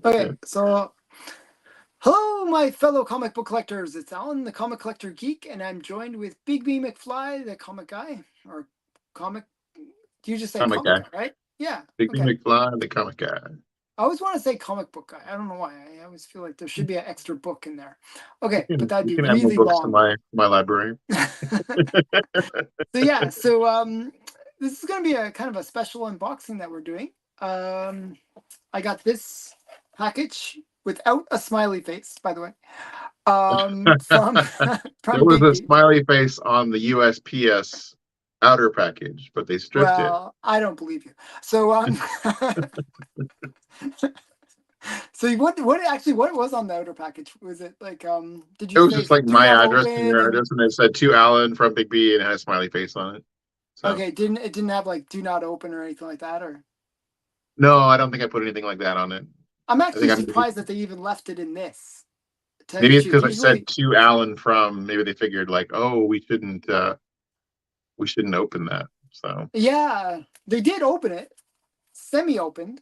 Okay, so hello, my fellow comic book collectors. It's Alan, the comic collector geek, and I'm joined with Bigby McFly, the comic guy, or comic. Do you just say Comic comic guy. guy, right? Yeah. Bigby Okay. McFly, the comic guy. I always want to say comic book guy. I don't know why. I always feel like there should be an extra book in there. Okay, but that'd You be can add more really books to long. my library. So yeah, so this is gonna be a kind of a special unboxing that we're doing. I got this package without a smiley face, by the way. From There from was a Bigby. smiley face on the USPS outer package, but they stripped it. Well, I don't believe you. So so what was on the outer package? Was it like did It you was say just like do my not address and open your and address, and it said to Alan from Bigby and it had a smiley face on it. So okay, it didn't have like do not open or anything like that, or no, I don't think I put anything like that on it. I'm I actually think I'm surprised that they even left it in this, to tell you maybe the it's truth. because I said Usually to Alan from. Maybe they figured like, oh, we shouldn't open that. So yeah, they did open it, semi-opened,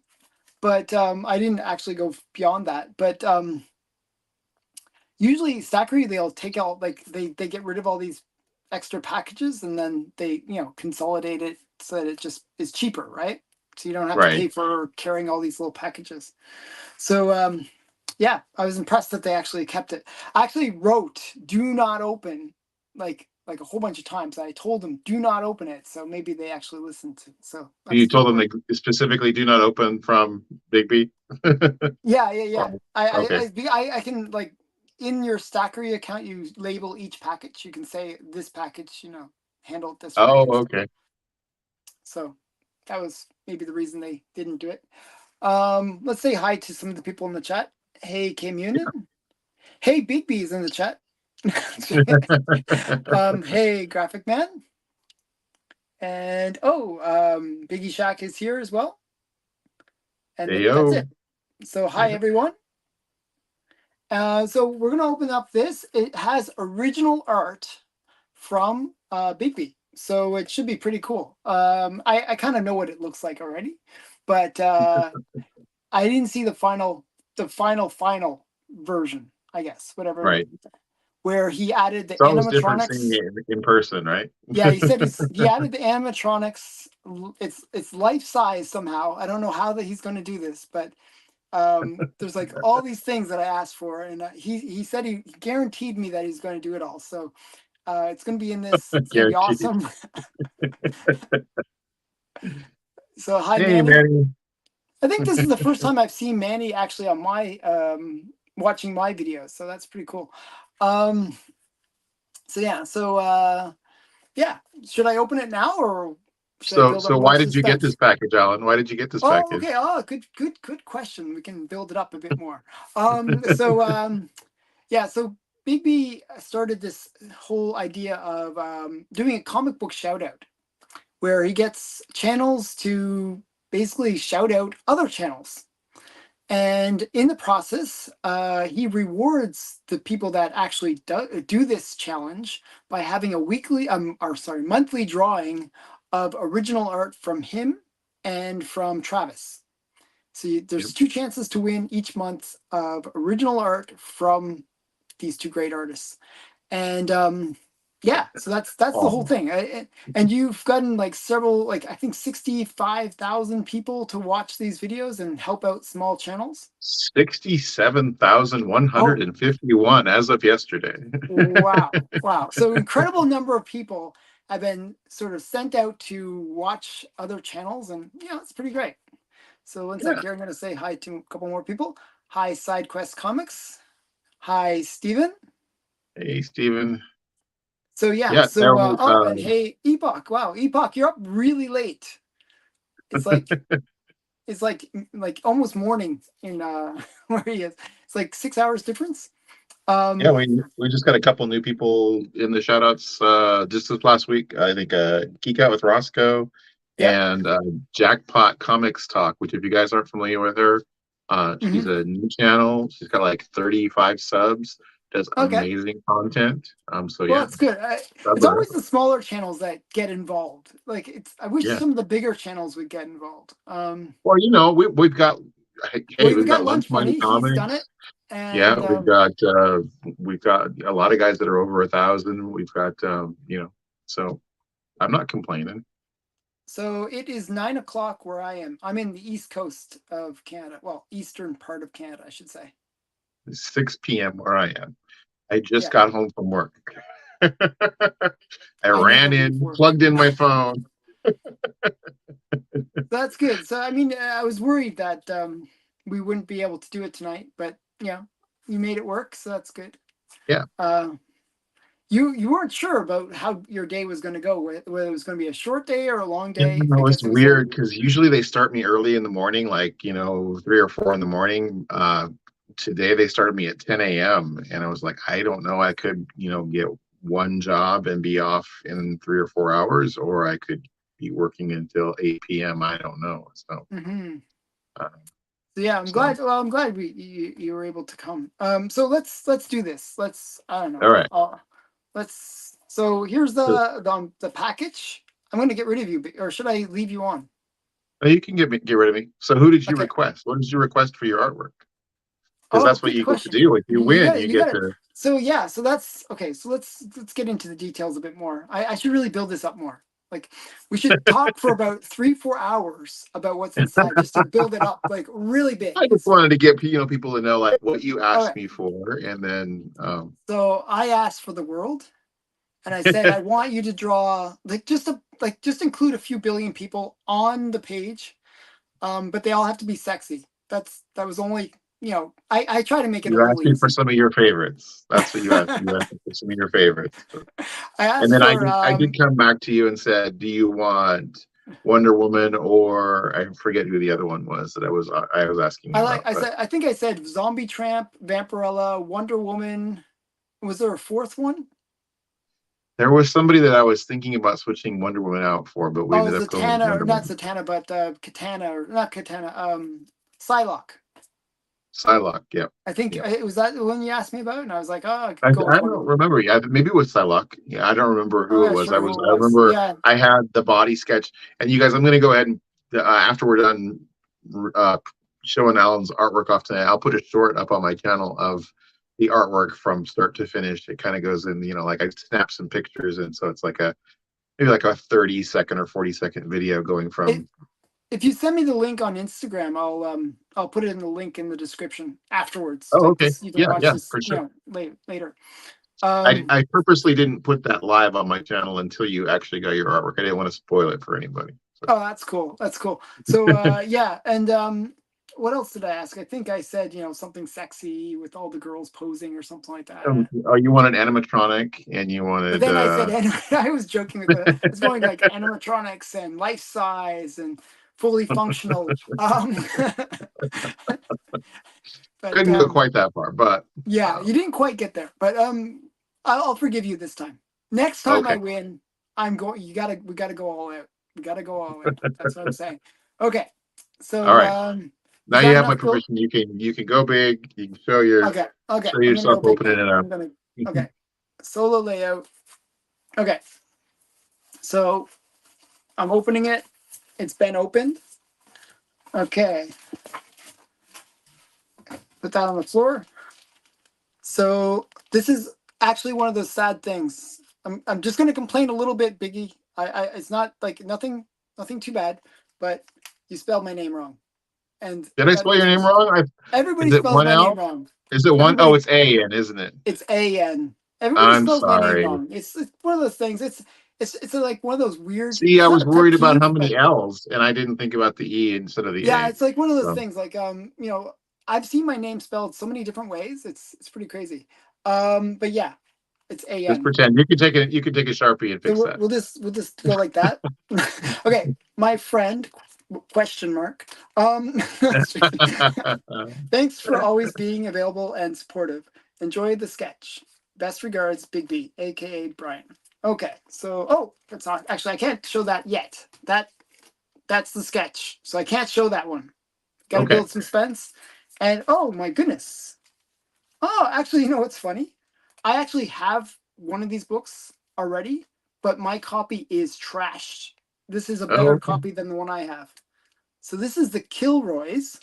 but I didn't actually go beyond that. But usually Zachary, they'll take out like they get rid of all these extra packages and then they consolidate it so that it just is cheaper, right? So you don't have to right. pay for carrying all these little packages. So yeah, I was impressed that they actually kept it. I actually wrote do not open like a whole bunch of times. I told them do not open it, so maybe they actually listened to it. So that's You still told them work. they specifically do not open from Bigby. Yeah. Oh, I okay. I, I can like in your Stackery account, you label each package. You can say this package, handle it this way. Oh, Or okay. so that was maybe the reason they didn't do it. Let's say hi to some of the people in the chat. Hey, K Munin. Hey, Bigby is in the chat. Hey, Graphic Man. And Biggie Shack is here as well. And maybe that's Ayo. it. So hi everyone. So we're gonna open up this. It has original art from Bigby, so it should be pretty cool. I kind of know what it looks like already, but I didn't see the final version. I guess whatever, Right. where he added the It's always different seeing animatronics. it in person, right? Yeah, he said he added the animatronics. It's life size somehow. I don't know how that he's going to do this, but there's like all these things that I asked for, and he said he guaranteed me that he's going to do it all. So it's going to be in this. It's going to be Guaranteed. awesome. So hi Hey, Manny. Manny. I think this is the first time I've seen Manny actually on my watching my videos, so that's pretty cool. Um, so yeah, should I open it now or should I build up So more why did you get this suspense? package, Alan? Why did you get this Oh, package? okay. Oh, good question. We can build it up a bit more. So yeah, so Bigby started this whole idea of doing a comic book shout out where he gets channels to basically shout out other channels. And in the process, he rewards the people that actually do this challenge by having a monthly drawing of original art from him and from Travis. So Yep. there's two chances to win each month of original art from these two great artists. And yeah, so that's the whole Oh, thing. And you've gotten like several, like I think 65,000 people to watch these videos and help out small channels. 67,151 Oh, as of yesterday. wow. So incredible number of people have been sort of sent out to watch other channels, and yeah, it's pretty great. So one sec Yeah. here, I'm gonna say hi to a couple more people. Hi, SideQuest Comics. Hi, Steven. Hey, Steven. So yeah, Yeah, so and hey, Epoch. Wow, Epoch, you're up really late. It's like it's like almost morning in where he is. It's like 6 hours difference. yeah, Um, we just got a couple new people in the shout outs just this last week. I think Geek Out with Roscoe yeah. and Jackpot Comics Talk, which if you guys aren't familiar with her, she's Hmm. a new channel. She's got like 35 subs, does Okay. amazing content. So Well, yeah, that's good. sub It's her. always the smaller channels that get involved. Like I wish Yeah. some of the bigger channels would get involved. Well, we've got hey, Well, we we've got got Lunch Lunch Money Money. He's done it, Comics. Yeah, and we've got a lot of guys that are over 1,000. We've got so I'm not complaining. so it is 9 o'clock where I am. I'm in the east coast of Canada. Well, eastern part of Canada, I should say. It's 6 p.m. where I am. I just Yeah, got home from work. I I never ran leave in, work. plugged in my phone. That's good. So I mean, I was worried that we wouldn't be able to do it tonight, but yeah, you made it work, so that's good. Yeah. You weren't sure about how your day was going to go, whether it was going to be a short day or a long Yeah, day. I no, it's guess it was a weird because usually they start me early in the morning, like 3 or 4 in the morning. Today they started me at 10 a.m. and I was like, I don't know, I could get one job and be off in 3 or 4 hours, or I could be working until 8 p.m. I don't know. So, hmm uh, So yeah, I'm so glad. Well, I'm glad you were able to come. So let's do this. Let's I don't know. all right. Let's. So here's So, the package. I'm going to get rid of you, or should I leave you on? you can get rid of me. So who did you Okay. request? What did you request for your artwork? Because Oh, that's what good you get to question. do. If you You win, got it. you You got get it. to. So yeah. So that's okay. So let's get into the details a bit more. I should really build this up more. Like we should talk for about 3-4 hours about what's inside, just to build it up like really big. I just It's wanted to get people to know like what you all asked right. me for, and then So I asked for the world, and I said I want you to draw just include a few billion people on the page, but they all have to be sexy. That was only I try to make it a you little asked me for easy. some of your favorites. That's what you asked. You asked me for some of your favorites, I and asked then for I did come back to you and said, "Do you want Wonder Woman or I forget who the other one was that I was asking you about?" But I think I said Zombie Tramp, Vampirella, Wonder Woman. Was there a fourth one? there was somebody that I was thinking about switching Wonder Woman out for, but we Oh, ended up going with Zatanna, or Wonder not Woman. Zatanna, but Katana, or not Katana, Psylocke. Psylocke, yeah, I think yeah. it was that the one you asked me about, and I was like, oh, I I, could I go with Wonder don't Woman. remember. Yeah, maybe it was Psylocke. Yeah, I don't remember I'm who it not was. sure who it I was. remember Yeah. I had the body sketch. And you guys, I'm going to go ahead and after we're done uh, showing Alan's artwork off tonight, I'll put a short up on my channel of the artwork from start to finish. It kind of goes in, like I snap some pictures, and so it's like maybe like a 30-second or 40-second video going It, from. if you send me the link on Instagram, I'll put it in the link in the description afterwards. Oh, Like okay, this, you can yeah, watch yeah, this, for sure. later. I purposely didn't put that live on my channel until you actually got your artwork. I didn't want to spoil it for anybody. So. Oh, that's cool. That's cool. So yeah, and what else did I ask? I think I said, something sexy with all the girls posing or something like that. Oh, you wanted animatronic, and you But wanted then I said, I was joking with I was going like animatronics and life size and fully functional. But couldn't go quite that far, but yeah, you didn't quite get there. But I'll forgive you this time. Next time I okay. win, I'm going. We gotta go all out. We gotta go all out. That's what I'm saying. Okay, All so right. you Now got you have my enough built. permission. You can go big. You can Okay, okay. show I'm gonna go yourself big opening now. it up. Okay. Solo layout. Okay, so I'm opening it. It's been opened. Okay. Put that on the floor. So this is actually one of those sad things. I'm just gonna complain a little bit, Biggie. It's not like nothing too bad, but you spelled my name wrong, and Did I that spell your makes me. name wrong? Everybody Is it spells one my name L? wrong. Is it one? Oh, Everybody, it's A-N, isn't it? it's A-N. Everybody I'm spells my name sorry. wrong. It's one of those things. It's like one of those weird. See, I It's not was a pet worried about how peeve, many but L's, and I didn't think about the E instead of the yeah, A. it's like one of those So things. Like I've seen my name spelled so many different ways. It's pretty crazy. But yeah, it's just A-N. pretend you can take a Sharpie and So fix that. we'll just go like that. Okay, my friend question mark. Thanks for always being available and supportive. Enjoy the sketch. Best regards, Bigby, aka Brian. Okay, so that's not actually I can't show that yet. That's the sketch, so I can't show that one. Got to Okay. build suspense. And oh my goodness. Oh, actually, you know what's funny? I actually have one of these books already, but my copy is trashed. This is a Oh, better okay. copy than the one I have. So this is the Kilroys.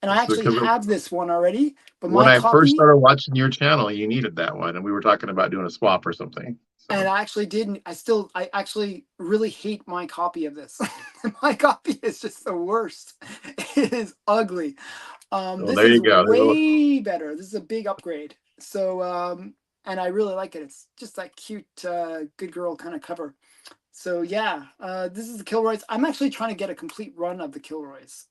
And I actually because have this one already, but when my I first copy, started watching your channel, you needed that one, and we were talking about doing a swap or something. and So I actually didn't. I actually really hate my copy of this. My copy is just the worst. It is ugly. well, This there is you go. way better. This is a big upgrade. So, and I really like it. It's just that cute, good girl kind of cover. So yeah, this is the Kilroys. I'm actually trying to get a complete run of the Kilroys.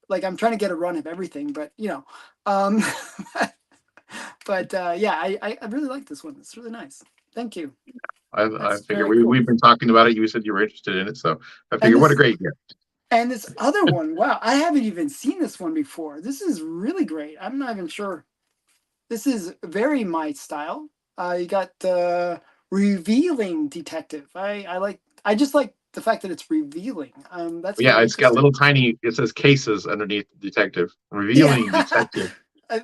Like I'm trying to get a run of everything, but you know, um, but yeah, I really like this one. It's really nice. Thank you. I That's figure very cool. we've been talking about it. You said you were interested in it, so I And figure what a great gift. this other one, wow, I haven't even seen this one before. This is really great. I'm not even sure. This is very my style. You got the revealing detective. I just like the fact that it's revealing. That's Yeah, very it's got interesting. little tiny. It says cases underneath detective, Yeah. revealing detective.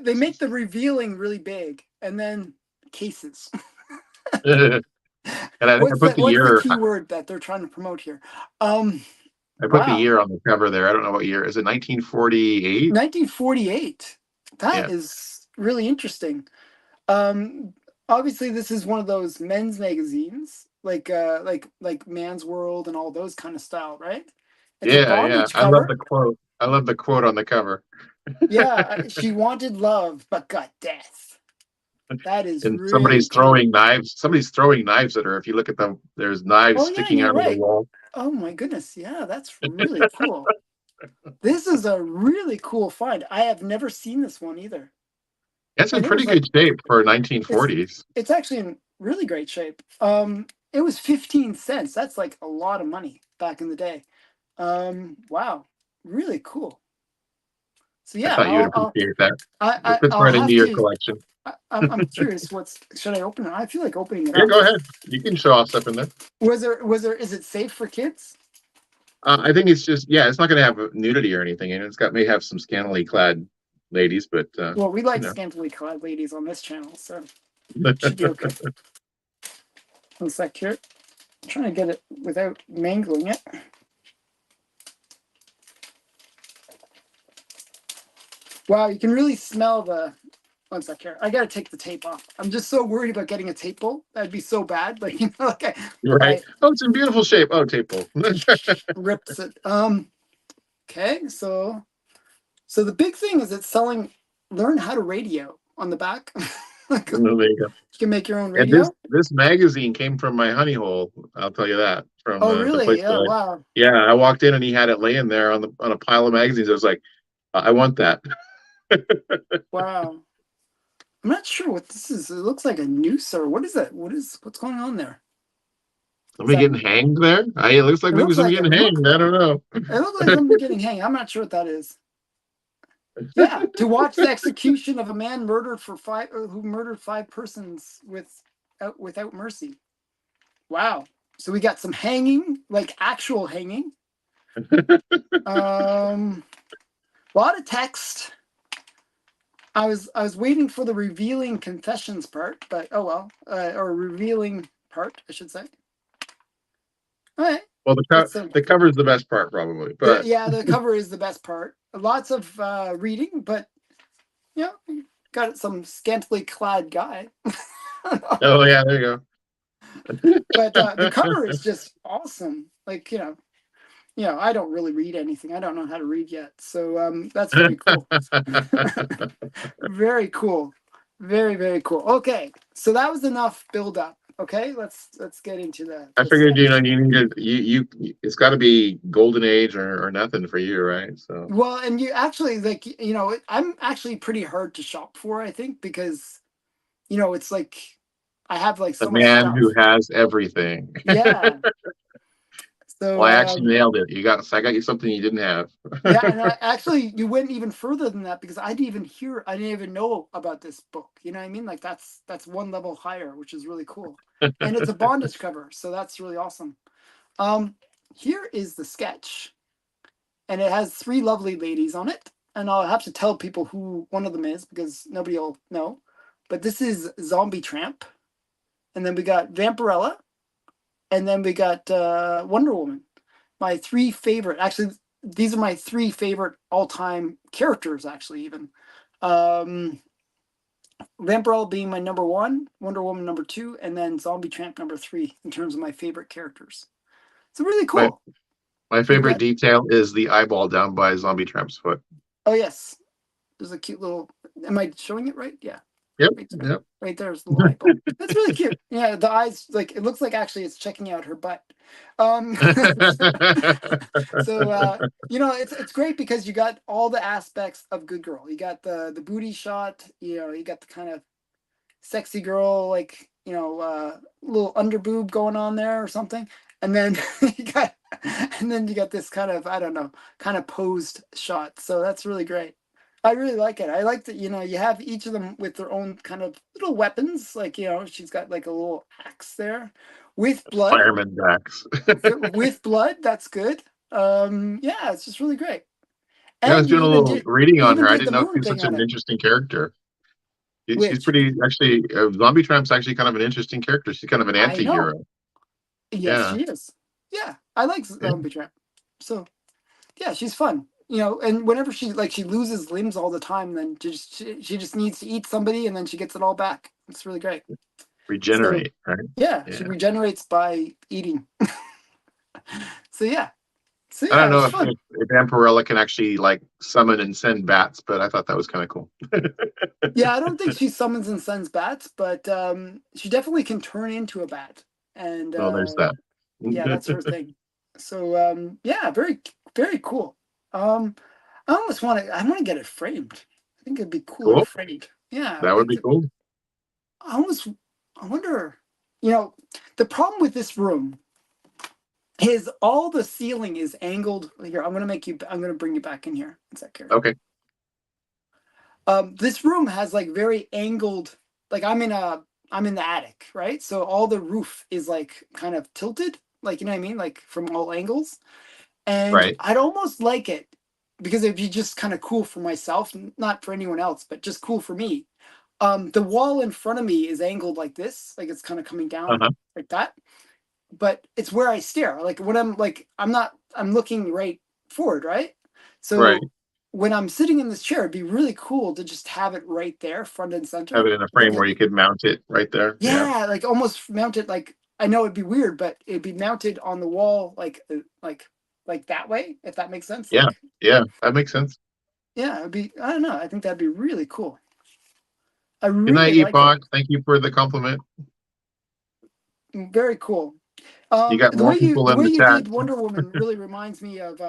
They make the revealing really big and then cases. And I think I put the What's the year. key word that they're trying to promote here? Um, I put the wow. year on the cover there. I don't know what year. Is it 1948? 1948. That Yeah, is really interesting. Um, Obviously this is one of those men's magazines, like Man's World and all those kind of style, right? It's a yeah. bondage I love cover. the quote. I love the quote on the cover. Yeah, she wanted love but got death. That is And really cool. Somebody's throwing knives at her. If you look at them, there's knives Oh yeah, sticking you're out of the right. wall. Oh my goodness. Yeah, that's really cool. This is a really cool find. I have never seen this one either. It's in And it was pretty like good shape for it's 1940s. it's actually in really great shape. It was 15 cents. That's like a lot of money back in the day. Wow. Really cool. So I yeah, thought you would appreciate that. It fits I'll right into have your to collection. I'm curious what's should I open it? I feel like opening it Yeah, up. go ahead. You can show off stuff in there. Was there is it safe for kids? I think it's just yeah, it's not going to have nudity or anything, and it's got may have some scantily clad ladies, but Well, we you like know. scantily clad ladies on this channel, so should be okay. One sec here. I'm trying to get it without mangling it. Wow, you can really smell the. One sec here. I gotta take the tape off. I'm just so worried about getting a tape pull. That'd be so bad. Like you know, You're right. I Oh, it's in beautiful shape. Oh, tape pull. rips it. Okay, so the big thing is it's selling. Learn how to radio on the back. Like you Well, there you go. can make your own And this radio. this magazine came from my honey hole. I'll tell you that from Oh the really? place Yeah. that Wow. yeah, I walked in and he had it laying there on a pile of magazines. I was like, I want that. Wow. I'm not sure what this is. It looks like a noose or what is that? What's going on there? Is Somebody that? getting hanged there? It looks like It maybe looks somebody like getting hanged. I don't know. it looks like somebody getting hanged. I'm not sure what that is. Yeah, to watch the execution of a man murdered for five who murdered five persons without mercy. Wow. So we got some hanging, like actual hanging. A lot of text. I was waiting for the revealing confessions part, but oh well, or revealing part, I should say. All right. Well, That's the cover is the best part probably, but yeah, the cover is the best part. Lots of reading, but yeah, got some scantily clad guy. oh yeah, there you But the go. cover is just awesome. Like I don't really read anything. I don't know how to read yet, so that's very cool. Very cool, very cool. Okay, so that was enough build up. Okay, let's get into I the figured sketch. you needed it's got to be golden age or nothing for you, right? So Well, and you actually like I'm actually pretty hard to shop for. I think because it's like I have like the so much man who stuff. has everything. Yeah. So Well, I actually nailed it. I got you something you didn't have. yeah, and actually you went even further than that because I didn't even know about this book. You know what I mean? Like that's one level higher, which is really cool. And it's a bondage cover, so that's really awesome. Um, Here is the sketch, and it has three lovely ladies on it, and I'll have to tell people who one of them is because nobody will know. But this is Zombie Tramp, and then we got Vampirella, and then we got Wonder Woman. My three favorite, actually, these are my 3 favorite all-time characters, actually, even. Um, Vampirella being my number 1, Wonder Woman number 2, and then Zombie Tramp number 3 in terms of my favorite characters. So really My cool. my You've favorite got, detail is the eyeball down by Zombie Tramp's foot. oh yes, there's a cute little. Am I showing it right? Yeah, Yep, right there. yep. Right there's the little eyeball. That's really cute. Yeah, the eyes, like, it looks like actually it's checking out her butt. Um, so it's great because you got all the aspects of Good Girl. You got the booty shot. You got the kind of sexy girl, like, little underboob going on there or something. And then you got this kind of, I don't know, kind of posed shot. So that's really great. I really like it. I like that, you have each of them with their own kind of little weapons. Like, she's got like a little axe there with blood. Fireman Dax. With blood, that's good. Yeah, it's just really great. Yeah, I was And doing a little reading you on even her. I did didn't the know moon she was thing such on an it. interesting character. She's Which pretty, actually, Zombie Tramp's actually kind of an interesting character. She's kind of an I know. anti-hero. Yes, Yeah. she is. Yeah, I like Yeah. Zombie Tramp. So yeah, she's fun. And whenever she loses limbs all the time, then she just needs to eat somebody, and then she gets it all back. It's really great. So Regenerate, right? yeah, she Yeah. regenerates by eating. So yeah, I don't it's know if, fun. if Vampirella can actually like summon and send bats, but I thought that was kind of cool. Yeah, I don't think she summons and sends bats, but she definitely can turn into a bat, and Well, there's that. yeah, that's her thing. So yeah, very very cool. Um, I almost I want to get it framed. I think it'd be cooler Cool. framed. Yeah, That would be cool. I almost I wonder. The problem with this room is all the ceiling is angled. Here, I'm gonna bring you back in here. One sec here. Okay. This room has like very angled. Like I'm in the attic, right? So all the roof is like kind of tilted, like, you know what I mean, like from all angles. And Right. I'd almost like it because it'd be just kind of cool for myself, not for anyone else, but just cool for me. The wall in front of me is angled like this, like it's kind of coming down Uh-huh. like that. But it's where I stare. Like when I'm looking right forward, right? Right. So when I'm sitting in this chair, it'd be really cool to just have it right there, front and Have center. it in a frame Like, where you could mount it right there. Yeah. yeah, like almost mounted. Like, I know it'd be weird, but it'd be mounted on the wall, like that way, if that makes sense. Yeah. Like, Yeah. That makes sense. yeah, it'd be. I don't know. I think that'd be really cool. I Good night, really like it. Epoch. Thank you for the compliment. Very cool. You got The more way you people the in way the you chat. did Wonder Woman really reminds me of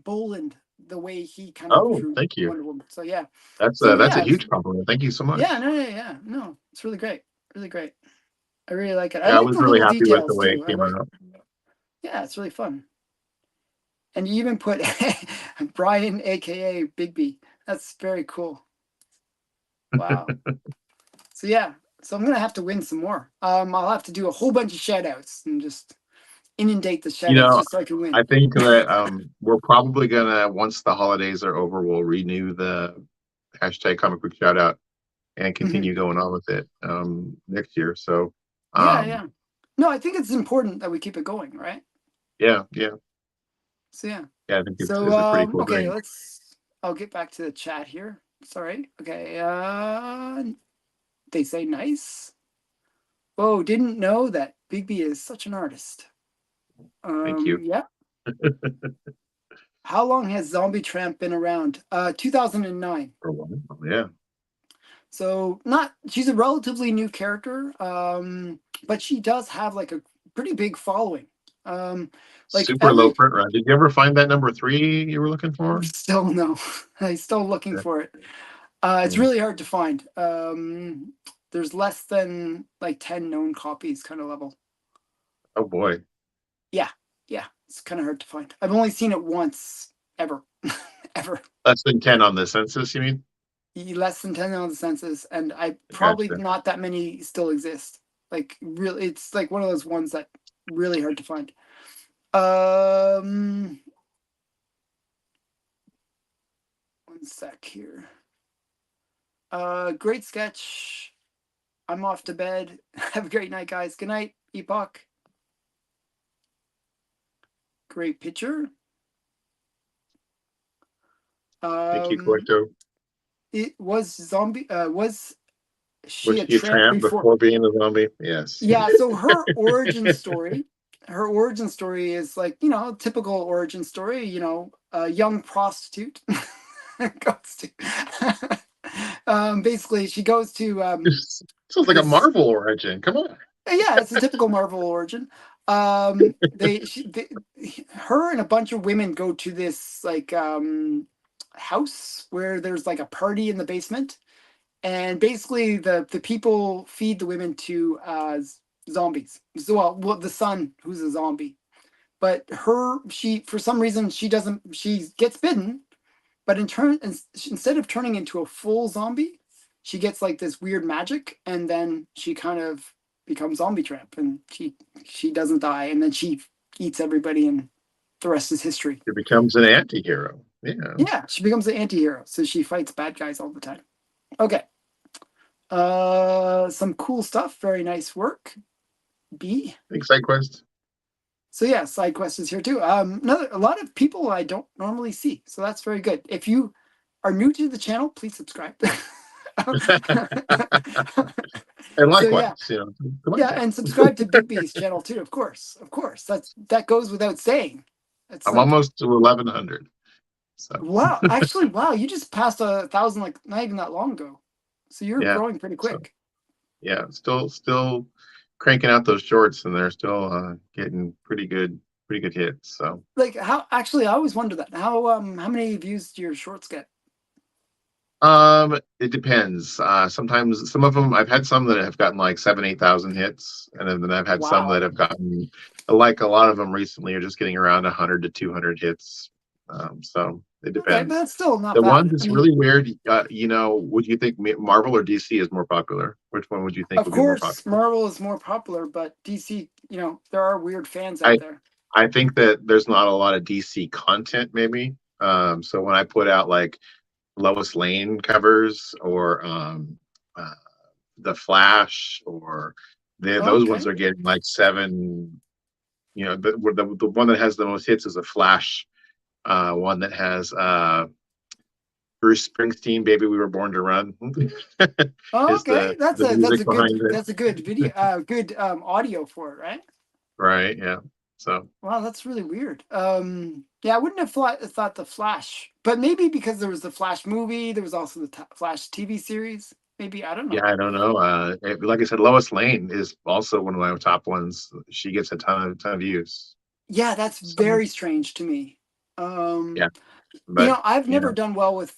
Boland, the way he kind of Oh, drew thank you. Wonder Woman. So yeah. That's So a yeah, huge compliment. Thank you so yeah, much. no, yeah, yeah, no, it's really great, really great. I really like it. I Yeah, I like was the really little happy with the details way it too. I came like, out. yeah, it's really fun. And you even put Brian, aka Bigby. That's very cool. Wow. So yeah, so I'm gonna have to win some more. I'll have to do a whole bunch of shout outs and just inundate the You shout outs know, just so I can I win. think that we're probably gonna, once the holidays are over, we'll renew the hashtag comic book shout out and Hmm. continue going on with it next year. So Yeah, um yeah. No, I think it's important that we keep it going, right? yeah, yeah. So yeah. Yeah, I think So it's a pretty cool okay, thing. I'll get back to the chat here. Sorry. Okay. They say nice. Oh, didn't know that Bigby is such an artist. Thank you. Yeah. How long has Zombie Tramp been around? 2009. For one. Yeah. So not she's a relatively new character, but she does have like a pretty big following. Like Super low every print run. Did you ever find that number 3 you were looking for? still no, I'm still looking Yeah. for it. It's Yeah. really hard to find. There's less than like 10 known copies kind of level. Oh boy. Yeah, yeah, it's kind of hard to find. I've only seen it once ever, ever. Less than 10 on the census, you mean? Less than 10 on the census, and I probably Gotcha. not that many still exist. Like really, it's like one of those ones that really hard to find. One sec here. Great sketch. I'm off to bed. Have a great night, guys. Good night, Epoch. Great picture. Thank you, Um, Corto. it was zombie. Was Was she a she a tramp tramp before? before being a zombie? Yes. Yeah. So her origin story. Her origin story is like, typical origin story. A young prostitute goes to. Basically, she goes to Sounds like a this. Marvel origin. Come on. Yeah, it's a typical Marvel origin. Her and a bunch of women go to this like house where there's like a party in the basement, and basically the people feed the women to zombies. So well, the son who's a zombie, but she for some reason she gets bitten, but instead of turning into a full zombie, she gets like this weird magic, and then she kind of becomes zombie tramp, and she doesn't die, and then she eats everybody, and the rest is history. She becomes an anti-hero. Yeah. Yeah, she becomes an anti-hero, so she fights bad guys all the time. Okay. Some cool stuff. Very nice work. B. Big side quest. So yeah, side quest is here too. A lot of people I don't normally see, so that's very good. If you are new to the channel, please subscribe. And So yeah, likewise, come on, yeah, guys. and subscribe to Bigby's channel too. Of course, that goes without saying. It's I'm like, almost to 1100. So wow, actually, wow, you just passed 1,000 like not even that long ago. So you're yeah. growing pretty So quick. yeah, still cranking out those shorts, and they're still getting pretty good hits. So Like how actually I always wonder that. How many views do your shorts get? it depends. Sometimes some of them I've had some that have gotten like 7, 8,000 hits, and then I've had some that Wow. have gotten like a lot of them recently are just getting around 100 to 200 hits. So it Okay, but depends. that's still not The one bad. I that's mean, really weird, would you think Marvel or DC is more popular? Which one would you think of would be more course, popular? Marvel is more popular, but DC, there are weird fans out I there. I think that there's not a lot of DC content, maybe. So when I put out like Lois Lane covers or uh, the Flash or those ones Okay. are getting like 7. The one that has the most hits is a Flash one that has Bruce Springsteen, "Baby We Were Born to Run," is Okay, the music behind it. that's a good video, good audio for it, right? Right? Yeah. So Wow, that's really weird. Yeah, I wouldn't have thought the Flash, but maybe because there was the Flash movie, there was also the Flash TV series. Maybe I don't yeah, know. I don't know. Like I said, Lois Lane is also one of my top ones. She gets a ton of views. Yeah, that's So very strange to me. yeah, Um, but I've you never know, done well with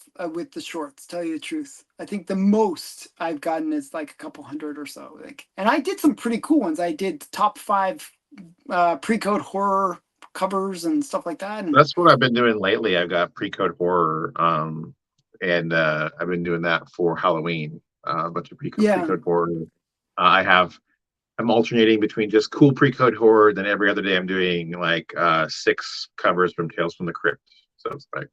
the shorts. Tell you the truth, I think the most I've gotten is like a couple hundred or so. Like, and I did some pretty cool ones. I did top 5 pre-code horror covers and stuff like that. And that's what I've been doing lately. I've got pre-code horror, and I've been doing that for Halloween. A bunch of yeah, pre-code horror. I'm alternating between just cool pre-code horror. Then every other day I'm doing like 6 covers from Tales from the Crypt. So it's like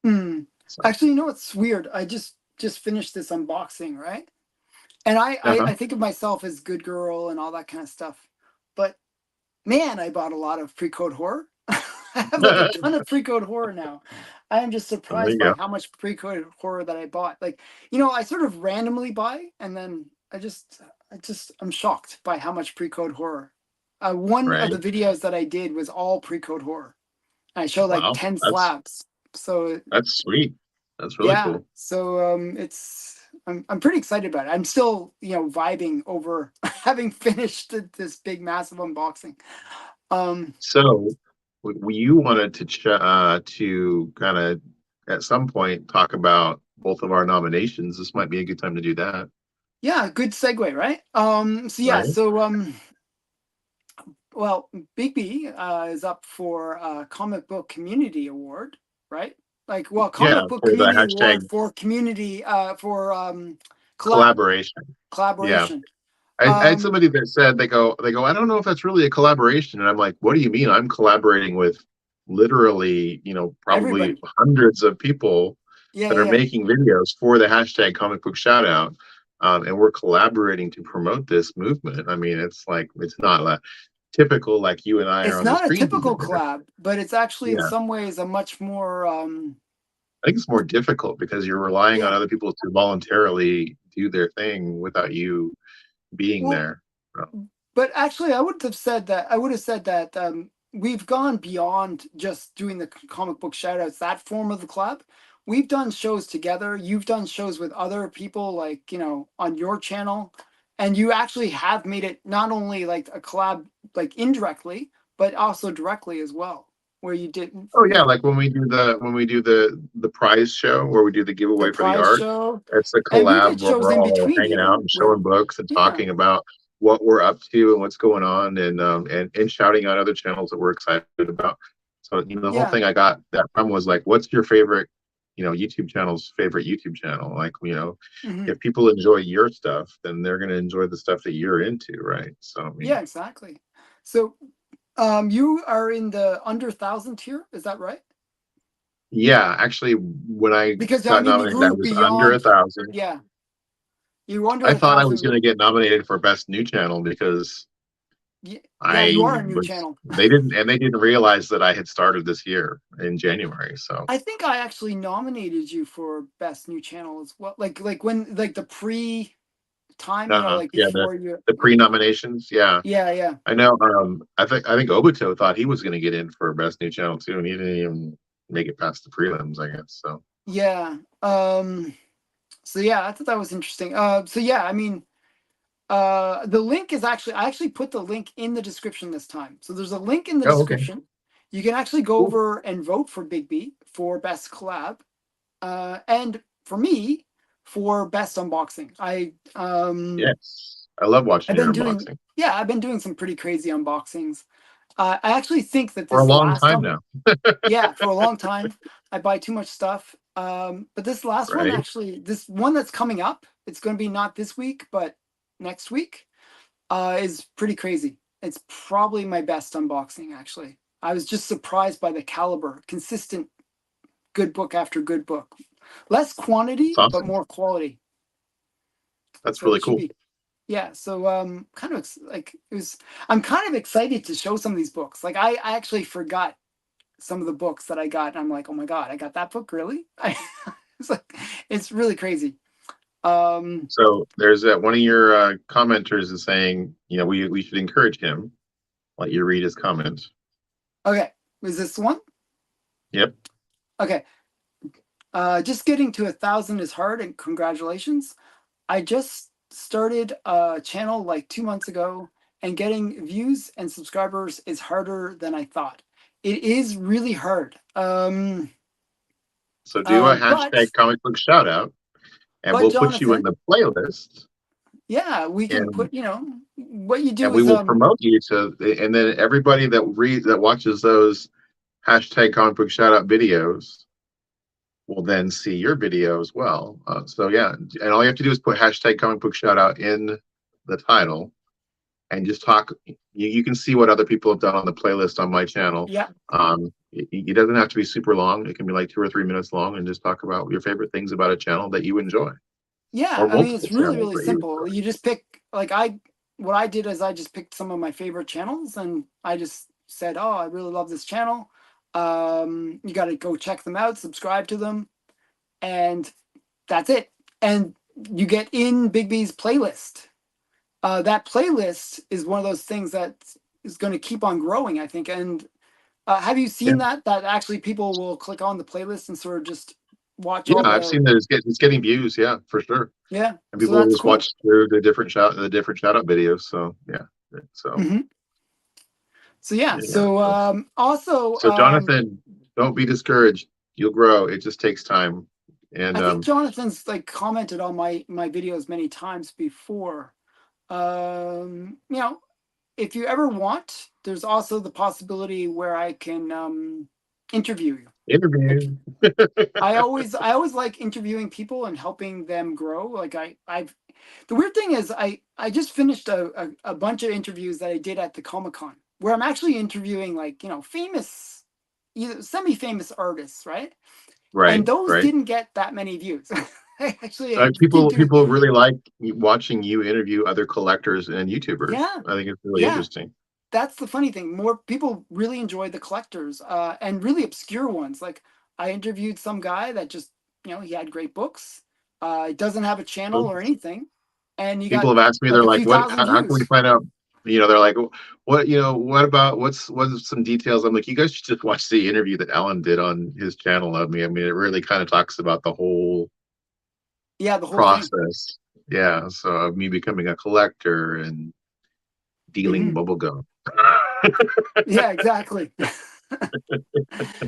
hmm. so. Actually, what's weird? I just finished this unboxing, right? And Uh-huh. I think of myself as good girl and all that kind of stuff, but man, I bought a lot of pre-code horror. I have like a ton of pre-code horror now. I am just There surprised you by go. how much pre-code horror that I bought. Like, I sort of randomly buy, and then I'm shocked by how much pre-code horror. One of Right. the videos that I did was all pre-code horror. I showed like Wow. 10 That's slabs. So that's sweet. That's really yeah, cool. so I'm pretty excited about it. I'm still vibing over having finished this big massive unboxing. Um, So you wanted to kind of at some point talk about both of our nominations. This might be a good time to do that, yeah, good segue, right? So yeah, right? so well, Bigby is up for a comic book community award, right? Like, well, Yeah, comic book for the community award hashtag for community for collab collaboration. Yeah. collaboration. I had Um, somebody that said I don't know if that's really a collaboration, and I'm like, what do you mean? I'm collaborating with literally, probably everybody. hundreds of people Yeah, that yeah, are yeah. making videos for the hashtag comic book shout out, and we're collaborating to promote this movement. I mean, it's like it's not a typical like you and I are It's on the not a screen typical together. collab, but it's actually in Yeah, some ways a much more I think it's more difficult because you're relying on Yeah. other people to voluntarily do their thing without you being Well, there. So, but actually, I would have said that we've gone beyond just doing the comic book shoutouts, that form of the club. We've done shows together. You've done shows with other people, like, on your channel, and you actually have made it not only like a collab, like indirectly, but also directly as well, where you did, oh yeah, like when we do the prize show where we do the the giveaway for the prize art, show, it's a and we collab did where shows we're in all between, hanging out and showing where, books and yeah, talking about what we're up to and what's going on, and shouting out other channels that we're excited about. So the whole yeah, thing I got that from was like, what's your favorite, YouTube channel's favorite YouTube channel? Like, mhm. if people enjoy your stuff, then they're going to enjoy the stuff that you're into, right? So I mean, Yeah, exactly. So, you are in the under 1,000 tier, is that right? yeah, actually, when I Because I got mean, you nominated, I grew was under a beyond. thousand. Yeah, you were under I a thought I was thousand. going to get nominated for best new channel because Yeah, you I are a new was channel. they didn't realize that I had started this year in January. So I think I actually nominated you for best new channel as well. Like when, like the pre time, like yeah, before you. the pre-nominations, yeah. Yeah, yeah, I know. I think Obito thought he was going to get in for best new channel too, and he didn't even make it past the prelims, I guess. So yeah. So yeah, I thought that was interesting. So yeah, I mean, the link is actually, I actually put the link in the description this time. So there's a link in the oh, okay, description. You can actually go cool. over and vote for Bigby for best collab, and for me for best unboxing. Yes, I love I've watching been your doing unboxing yeah, I've been doing some pretty crazy unboxings. I actually think that for a this long last time one, now, yeah, for a long time, I buy too much stuff. But this last one, right? actually, this one that's coming up, it's going to be not this week, but next week, is pretty crazy. It's probably my best unboxing, actually. I was just surprised by the caliber, consistent, good book after good book. Less It's quantity, but awesome. more quality. That's So really it should cool. be, yeah. So kind of like it was. I'm kind of excited to show some of these books. Like I actually forgot some of the books that I got. And I'm like, oh my god, I got that book, really? It's like, it's really crazy. Um, So there's one of your commenters is saying, we should encourage him, let you read his comment. okay, is this the one? Yep. Okay. Just getting to 1,000 is hard, and congratulations. I just started a channel like 2 months ago, and getting views and subscribers is harder than I thought. It is really hard. So do a But hashtag comic book shout out, and but we'll put you in Jonathan, the playlist, yeah, we can and put, what you and do we is will promote you to, and then everybody that watches those hashtag comic book shout out videos will then see your video as well. So yeah, and all you have to do is put hashtag comic book shout out in the title and just talk. You can see what other people have done on the playlist on my channel. yeah, It doesn't have to be super long. It can be like 2 or 3 minutes long, and just talk about your favorite things about a channel that you enjoy, yeah. or I mean, multiple it's really, channels really that you simple. You just pick, like, what I did is I just picked some of my favorite channels, and I just said, oh, I really love this channel. You got to go check them out, subscribe to them, and that's it. And you get in Bigby's playlist. That playlist is one of those things that is going to keep on growing, I think. And have you enjoy. seen that actually people will click on the playlist and sort of just watch Yeah, all I've the, seen that it's getting views. Yeah, for sure. yeah. And So people will that's just cool. watch through the different shout out videos. So yeah, so Hmm. So yeah. yeah. So So, also, so Jonathan, don't be discouraged. You'll grow. It just takes time. And I think Jonathan's like commented on my videos many times before. You know, if you ever want, there's also the possibility where I can interview you. Like, interview. I always like interviewing people and helping them grow. Like I've the weird thing is I just finished a bunch of interviews that I did at the Comic-Con, where I'm actually interviewing, like, famous, either semi-famous artists, right? And Right, those right. didn't get that many views. Actually, I did People do, people really like watching you interview other collectors and YouTubers. yeah, I think it's really yeah. interesting. That's the funny thing. More people really enjoy the collectors, and really obscure ones. Like, I interviewed some guy that just, he had great books. Doesn't have a channel or anything, and you People got have asked me, like they're a like, few "What? thousand How can we views. find out?" They're like, "What? What about what's some details?" I'm like, "You guys should just watch the interview that Alan did on his channel of me. I mean, it really kind of talks about the whole Yeah, the whole thing. process. Yeah, so of me becoming a collector and dealing Hmm. bubblegum." Yeah, exactly.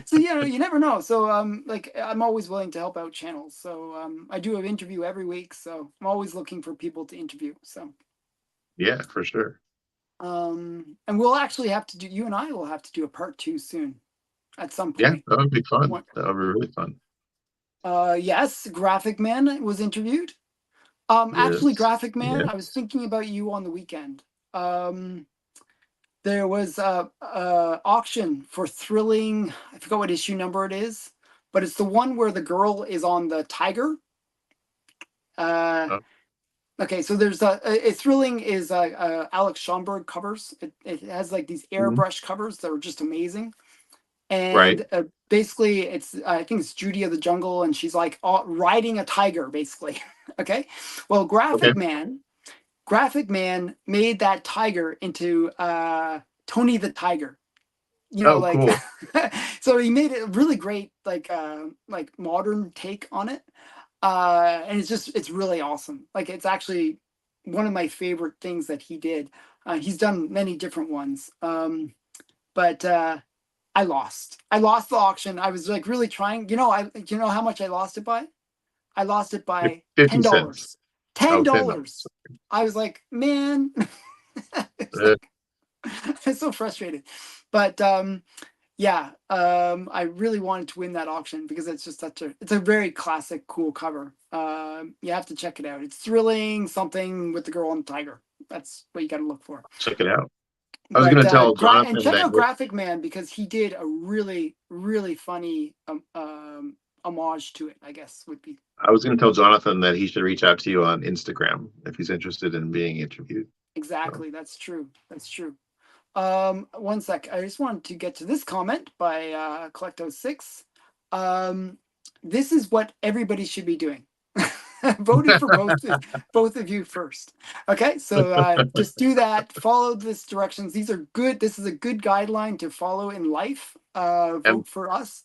So you never know. So like I'm always willing to help out channels. So I do an interview every week. So I'm always looking for people to interview. So Yeah, for sure. and we'll actually have to do, you and I will have to do a part 2 soon at some Yeah, point. that would be fun. What? That would be really fun. Yes, Graphic Man was interviewed. Actually, Yes. Graphic Man, Yeah. I was thinking about you on the weekend. Um, there was a auction for Thrilling. I forgot what issue number it is, but it's the one where the girl is on the tiger. Uh, Uh, okay, so there's a Thrilling is Alex Schomburg covers. It has like these mhm. airbrush covers that are just amazing. Right. And basically, it's I think it's Judy of the Jungle, and she's like riding a tiger, basically. Okay, well, Okay. Graphic Man made that tiger into Tony the Tiger. Oh, Like cool. so he made it a really great like modern take on it. And it's really awesome. Like it's actually one of my favorite things that he did. He's done many different ones. But I lost. I lost the auction. I was like really trying. You know how much I lost it by? I lost it by 50 ten cents. dollars. Ten Oh, $10. dollars. I was like, man, it's Uh, like I'm so frustrated. But yeah, I really wanted to win that auction because it's just it's a very classic, cool cover. You have to check it out. It's Thrilling something with the girl and the tiger. That's what you got to look for. check it out. I was But going to tell and Jonathan check that out Graphic Man because he did a really, really funny homage to it, I guess would be. I was going to tell Jonathan that he should reach out to you on Instagram if he's interested in being interviewed. So, Exactly. That's true. That's true. One sec. I just wanted to get to this comment by Collecto6. This is what everybody should be doing. Voting for both of you first. Okay, so just do that. Follow this directions. These are good. This is a good guideline to follow in life. and Vote for us.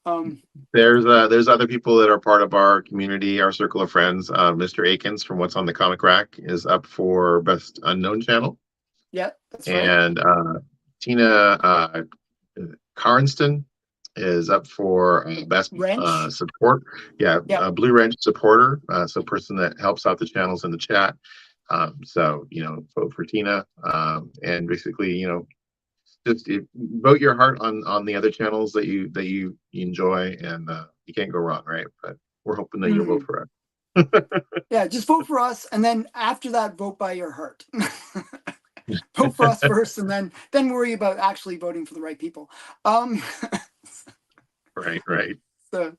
Um, there's other people that are part of our community, our circle of friends. Mr. Akins from What's on the Comic Rack is up for Best Unknown Channel, yeah, that's right. and Tina Carnston is up for best Wrench. support. Yeah, Yeah. Blue Wrench supporter, so person that helps out the channels in the chat. So vote for Tina, and basically just vote your heart on the other channels that you enjoy, and you can't go wrong, right? But we're hoping that you'll vote Mhm. for us. Yeah, just vote for us, and then after that, vote by your heart. Vote for us first, and then worry about actually voting for the right people. Um, Right, right. so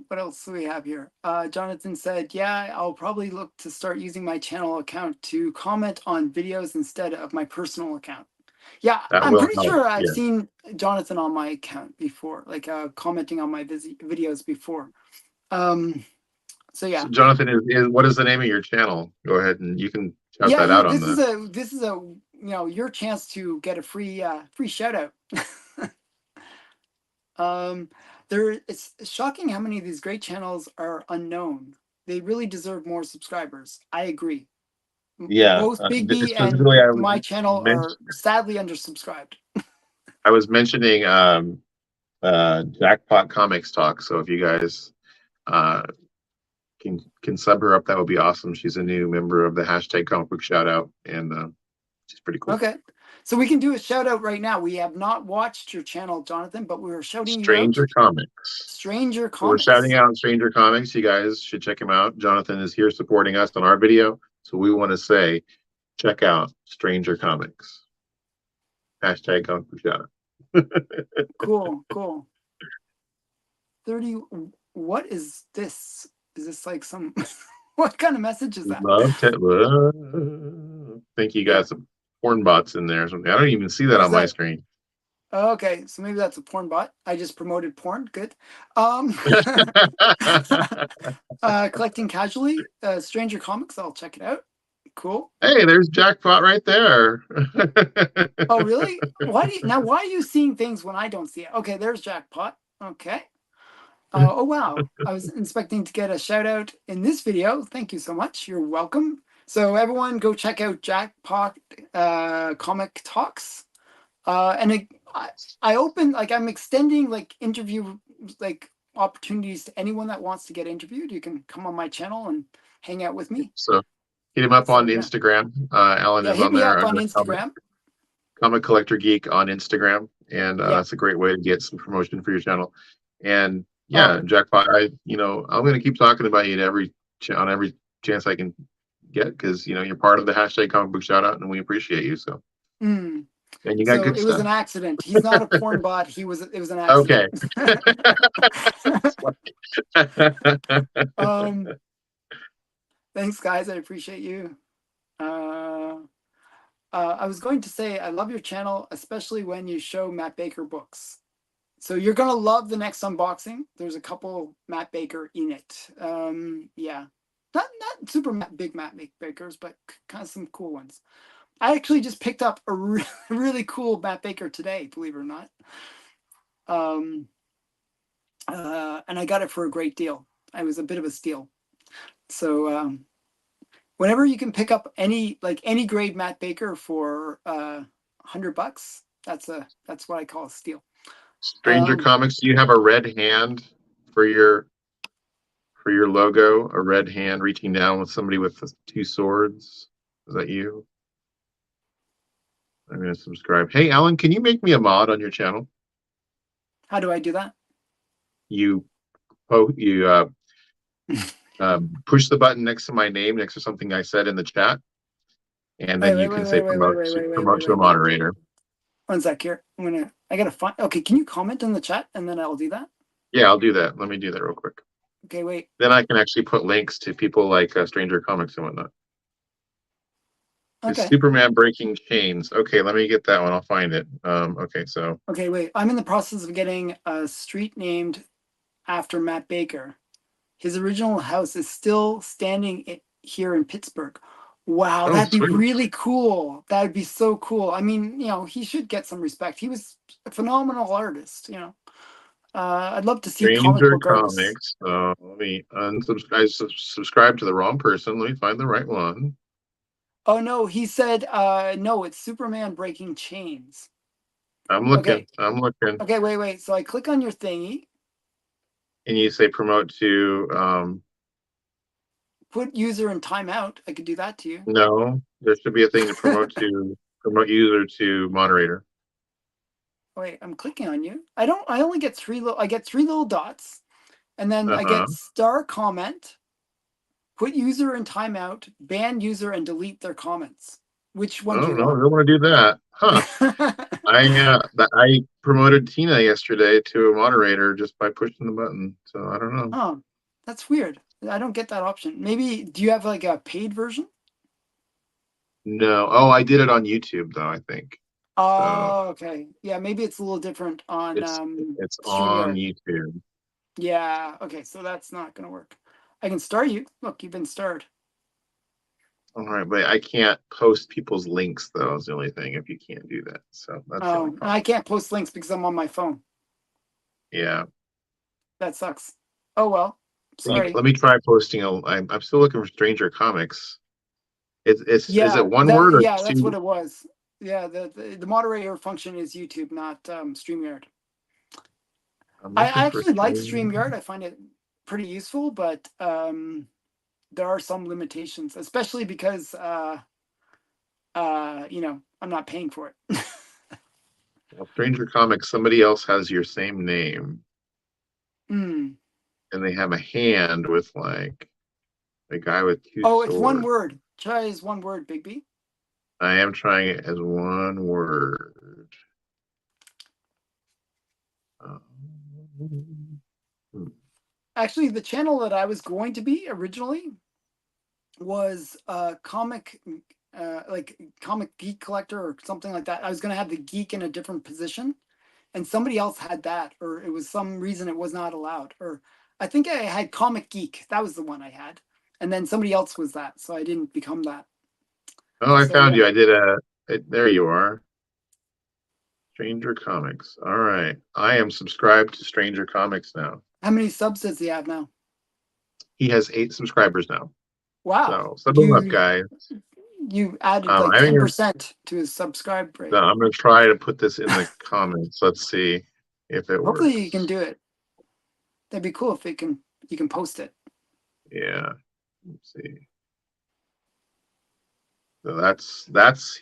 what else do we have here? Jonathan said, yeah, I'll probably look to start using my channel account to comment on videos instead of my personal account. Yeah, That I'm will pretty help. sure I've Yeah. seen Jonathan on my account before, like commenting on my videos before. So yeah. So Jonathan, is what is the name of your channel? Go ahead and you can shout Yeah, that out on this the. is a your chance to get a free shout out. It's shocking how many of these great channels are unknown. They really deserve more subscribers. I agree. Yeah, Both Bigby and specifically, my channel are sadly undersubscribed. I was mentioning Jackpot Comics Talk. So if you guys uh, can sub her up, that would be awesome. She's a new member of the hashtag Comic Book Shout Out, and she's pretty cool. Okay, so we can do a shout out right now. We have not watched your channel, Jonathan, but we are shouting you out. Stranger Comics. Stranger So we're Comics. shouting out Stranger Comics. You guys should check him out. Jonathan is here supporting us on our video, so we want to say, check out Stranger Comics. Hashtag Comic Book Shout Out. Cool, cool. 30. What is this? Is this like some? What kind of message is that? I think you got some porn bots in there or something. I don't even see that Or is on my that? screen. Okay, so maybe that's a porn bot. I just promoted porn. Good. Um, collecting casually, Stranger Comics. I'll check it out. Cool. Hey, there's jackpot right there. Oh, really? Why are you seeing things when I don't see it? Okay, there's Jackpot. Okay. Oh, wow. I was expecting to get a shout out in this video. Thank you so much. You're welcome. So everyone go check out Jackpot Comic Talks. I open, like, I'm extending like interview like opportunities to anyone that wants to get interviewed. You can come on my channel and hang out with me. So hit him up So on yeah. Instagram. Alan Yeah, is hit on me there up on under Instagram. Comic Collector Geek on Instagram, and Yeah. that's a great way to get some promotion for your channel. And Oh, yeah, Jackpot, I'm going to keep talking about you on every chance I can get, because you're part of the hashtag Comic Book Shoutout, and we appreciate you. So, mm. and you got So good it was stuff. an accident. He's not a porn bot. It was an accident. Okay. um, thanks guys. I appreciate you. Uh, I was going to say, I love your channel, especially when you show Matt Baker books. So you're going to love the next unboxing. There's a couple Matt Baker in it. Yeah, not super big Matt Bakers, but kind of some cool ones. I actually just picked up a really cool Matt Baker today, believe it or not. And I got it for a great deal. It was a bit of a steal. So whenever you can pick up any grade Matt Baker for $100, that's what I call a steal. Stranger Comics, do you have a red hand for your logo? A red hand reaching down with somebody with two swords? Is that you? I'm gonna subscribe. Hey, Alan, can you make me a mod on your channel? How do I do that? You push the button next to my name, next to something I said in the chat, and then you can say promote to a moderator. One sec here. I gotta find. Okay, can you comment in the chat and then I'll do that? Yeah, I'll do that. Let me do that real quick. Okay, wait. Then I can actually put links to people like Stranger Comics and whatnot. Okay. Is Superman breaking chains? Okay, let me get that one. I'll find it. Okay, so. Okay, wait. I'm in the process of getting a street named after Matt Baker. His original house is still standing here in Pittsburgh. Wow, that'd be really cool. That'd be so cool. I mean, he should get some respect. He was a phenomenal artist, I'd love to see comic book artists. Let me unsubscribe. Subscribe to the wrong person. Let me find the right one. Oh no, he said no, it's Superman breaking chains. I'm looking. I'm looking. Okay, wait. So I click on your thingy. And you say promote to put user in timeout. I could do that to you. No, there should be a thing to promote promote user to moderator. Wait, I'm clicking on you. I only get I get three little dots, and then I get star comment, put user in timeout, ban user, and delete their comments. Which one do you want? I don't want to do that. Huh. I promoted Tina yesterday to a moderator just by pushing the button. So I don't know. Oh, that's weird. I don't get that option. Maybe, do you have like a paid version? No. Oh, I did it on YouTube though, I think. Oh, okay. Yeah, maybe it's a little different on it's on YouTube. Yeah, okay, so that's not gonna work. I can star you. Look, you've been starred. All right, but I can't post people's links though, is the only thing if you can't do that. So that's the only problem. I can't post links because I'm on my phone. Yeah. That sucks. Oh well. Sorry. Let me try posting I'm still looking for Stranger Comics. Is it one word or yeah, that's what it was. Yeah, the moderator function is YouTube, not StreamYard. I actually like StreamYard. I find it pretty useful, but there are some limitations, especially because I'm not paying for it. Well, Stranger Comics, somebody else has your same name. And they have a hand with like a guy with two swords. It's one word. Try as one word, Bigby. I am trying it as one word. Actually, the channel that I was going to be originally was comic geek collector or something like that. I was going to have the geek in a different position, and somebody else had that, or it was some reason it was not allowed, or I think I had Comic Geek. That was the one I had, and then somebody else was that, so I didn't become that. Oh, I So found yeah. you. I did a. There you are. Stranger Comics. All right. I am subscribed to Stranger Comics now. How many subs does he have now? He has 8 subscribers now. Wow. So sub him up, guys. You added like I think 10% to his subscribe rate. I'm going to try to put this in the comments. Let's see if it Hopefully you can works. do it. That'd be cool if you can post it. Yeah. Let's see. So that's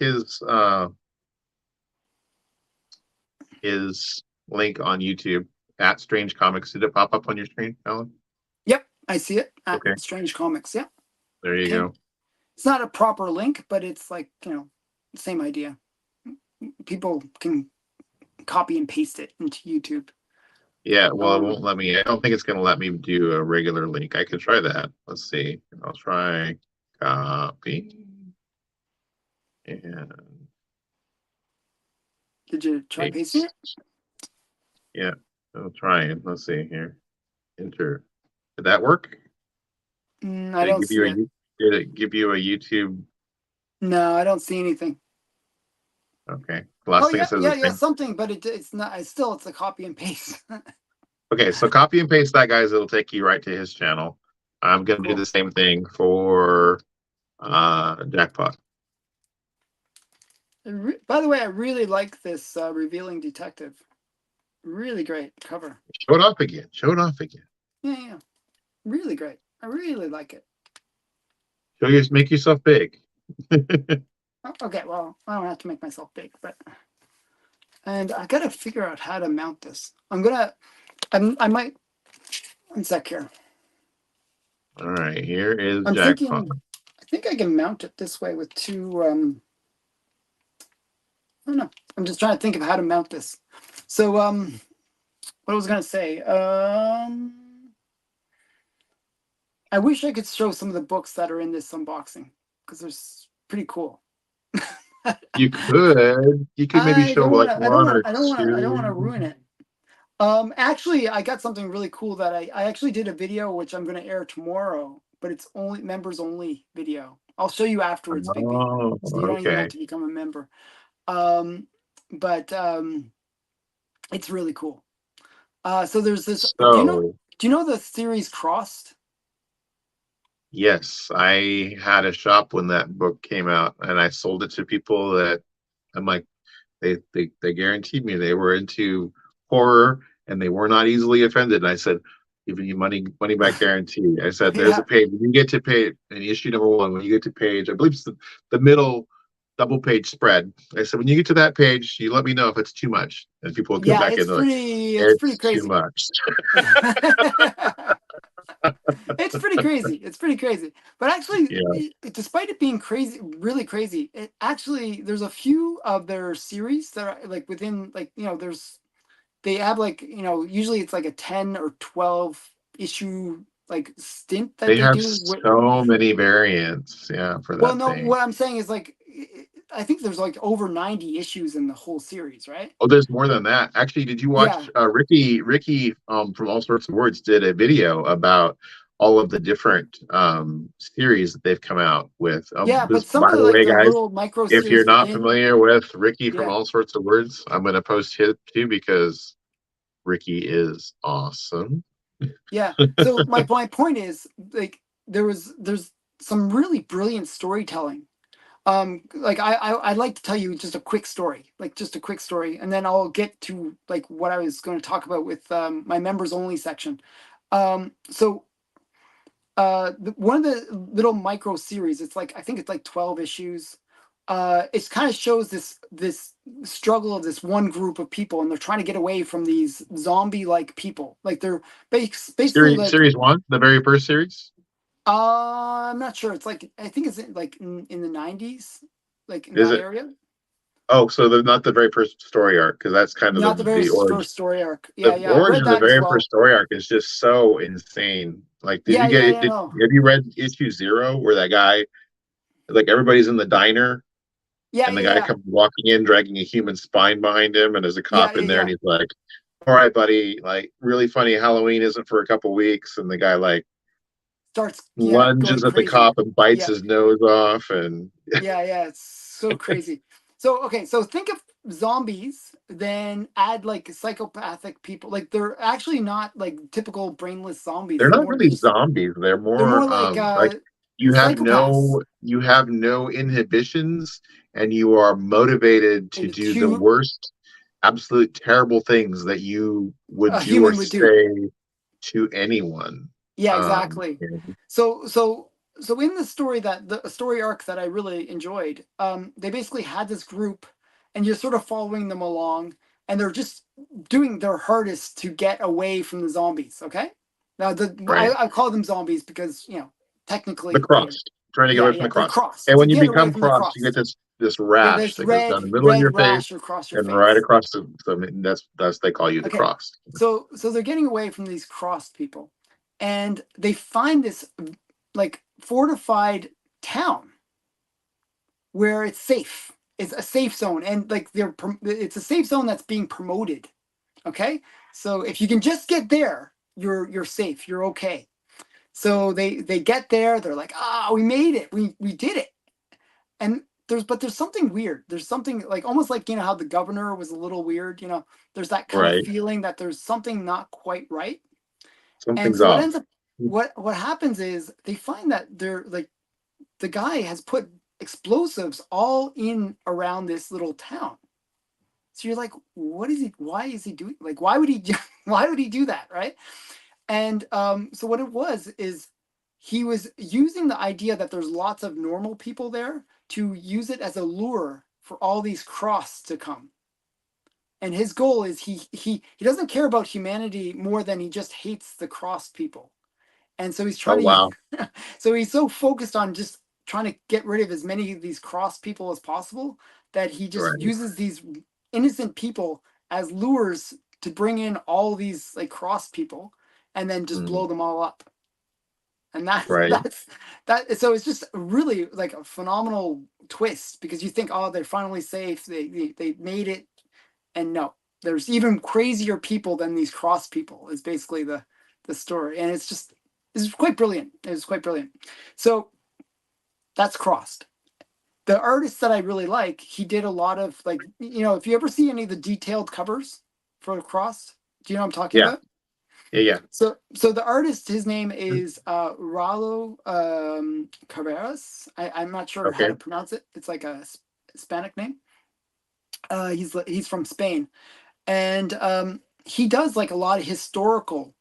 his link on YouTube at Strange Comics. Did it pop up on your screen, Alan? Yep, I see it at Okay. Strange Comics. Yeah. There you go. It's not a proper link, but it's like, same idea. People can copy and paste it into YouTube. Yeah, well, it won't let me. I don't think it's going to let me do a regular link. I could try that. Let's see. I'll try copy. And did you try pasting it? Yeah, I'll try it. Let's see here. Enter. Did that work? I don't see it. Did it give you a YouTube? No, I don't see anything. Okay. The last thing it says is something, but it's not. It's a copy and paste. Okay, so copy and paste that, guys. It'll take you right to his channel. I'm gonna do the same thing for Jackpot. By the way, I really like this Revealing Detective. Really great cover. Show it off again. Show it off again. Yeah. Really great. I really like it. Make yourself big. Okay, well, I don't have to make myself big, and I gotta figure out how to mount this. I might. One sec here. All right, here is Jackpot. I think I can mount it this way with two. I don't know. I'm just trying to think of how to mount this. So, what I was gonna say. I wish I could show some of the books that are in this unboxing because they're pretty cool. You could maybe show like one or two. I don't want to ruin it. Actually, I got something really cool that I actually did a video which I'm going to air tomorrow, but it's only members only video. I'll show you afterwards, Bigby. So you don't even have to become a member. But it's really cool. So there's this. Do you know the series Crossed? Yes, I had a shop when that book came out, and I sold it to people that I'm like, they guaranteed me they were into horror and they were not easily offended. And I said, giving you money back guarantee. I said, there's a page. When you get to page in issue number 1, when you get to page, I believe it's the middle double page spread. I said, when you get to that page, you let me know if it's too much, and people will go back in. It's pretty crazy. Too much. It's pretty crazy. But actually, despite it being crazy, really crazy, it actually there's a few of their series that are like within they have usually it's like a 10 or 12 issue like stint that they have do. So many variants, for that. Well, no, what I'm saying is like I think there's like over 90 issues in the whole series, right? Oh, there's more than that. Actually, did you watch Ricky from All Sorts of Words did a video about all of the different series that they've come out with. But some of the way, guys, little micro if you're not familiar with Ricky from All Sorts of Words, I'm going to post his too because Ricky is awesome. Yeah. So my point is like there's some really brilliant storytelling. Like I'd like to tell you just a quick story, and then I'll get to like what I was going to talk about with my members only section. So one of the little micro series, I think it's like 12 issues. It kind of shows this struggle of this one group of people, and they're trying to get away from these zombie-like people. Like they're basically series 1, the very first series. I'm not sure. It's like I think it's in the 90s, like in that area. Oh, so they're not the very first story arc, because that's kind of not the very first story arc. The origin of the very first story arc is just so insane. Like, have you read issue 0 where that guy, like everybody's in the diner Yeah, and the yeah, guy yeah, comes walking in, dragging a human spine behind him, and there's a yeah, cop yeah, in there, and yeah. he's like, "All right, buddy, like really funny. Halloween isn't for a couple weeks," and the guy like Starts, yeah, going lunges at the crazy. cop and bites Yeah, his nose off, and yeah, yeah. It's so crazy. So okay, so think of zombies, then add like psychopathic people. Like they're actually not like typical brainless zombies. they're They're not more. They're really just. zombies. They're They're more more like like psychopaths. you have no inhibitions, and you are motivated to And do the two, worst, absolute terrible things that you would a do or human would do. say to anyone. Yeah, exactly. And So so in the story, that the story arc that I really enjoyed, they basically had this group, and you're sort of following them along, and they're just doing their hardest to get away from the zombies. Okay, now right, I call them zombies because the technically they, crossed, trying to get yeah, away from yeah, the they're crossed. crossed And to when you get away become from the crossed, you get crossed. this Yeah, rash this that goes down the middle of red your face rash across your and right face. across that's they call you the Okay, crossed. so they're getting away from these crossed people, and they find this like fortified town where it's safe. It's a safe zone, and like it's a safe zone that's being promoted. Okay, so if you can just get there, you're safe. You're okay. So they get there. They're like, we made it. We did it. And there's something weird. There's something like almost like how the governor was a little weird. There's that kind of Right, feeling that there's something not quite right. And something's so what off. ends up what happens is they find that they're like the guy has put explosives all in around this little town. So you're like, what is he? Why is he doing? Like, why would he? Why would he do that, right? And so what it was is he was using the idea that there's lots of normal people there to use it as a lure for all these cross to come. And his goal is he doesn't care about humanity more than he just hates the cross people. And so he's Oh trying wow, to so he's so focused on just trying to get rid of as many of these cross people as possible that he just right. uses these innocent people as lures to bring in all these like cross people and then just Mm, blow them all up. And that's right. that's that so it's just really like a phenomenal twist because you think, oh, they're finally safe, they made it. And no, there's even crazier people than these cross people is basically the story. And it's quite brilliant. It's quite brilliant. So that's Crossed. The artist that I really like, he did a lot of like, if you ever see any of the detailed covers for Crossed, do you know what I'm talking Yeah, about? yeah, yeah. So the artist, his name is Ralo Carreras. I'm not sure how Okay. to pronounce it. It's like a Hispanic name. He's from Spain, and he does like a lot of historical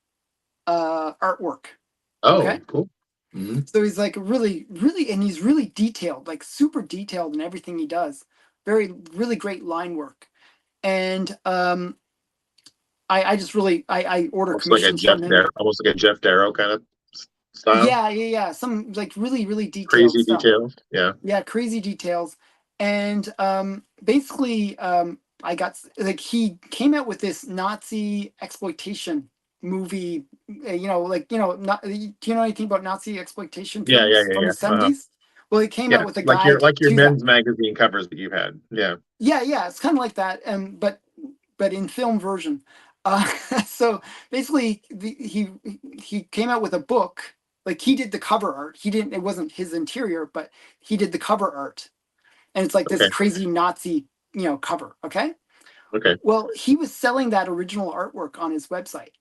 artwork. Okay, Oh, cool. Hmm. so he's like really, really, and he's really detailed, like super detailed in everything he does. Very, really great line work, and I just really I order commissions from him. Almost like a Jeff Darrow kind of style. Yeah, yeah, yeah. Some like really, really detailed Crazy stuff. details. Yeah. Yeah, crazy details. And basically, I got like he came out with this Nazi exploitation movie. Not, do you know anything about Nazi exploitation Yeah, yeah, films yeah, from the yeah. Uh-huh. 70s? Well, he came Yeah, out with a guide like your to that. men's magazine covers that you've had. Yeah. Yeah, yeah, it's kind of like that, but in film version. Uh, so basically, he came out with a book. Like he did the cover art. He didn't. It wasn't his interior, but he did the cover art, and it's like this Okay. crazy Nazi, cover. Okay. Okay. Well, he was selling that original artwork on his website.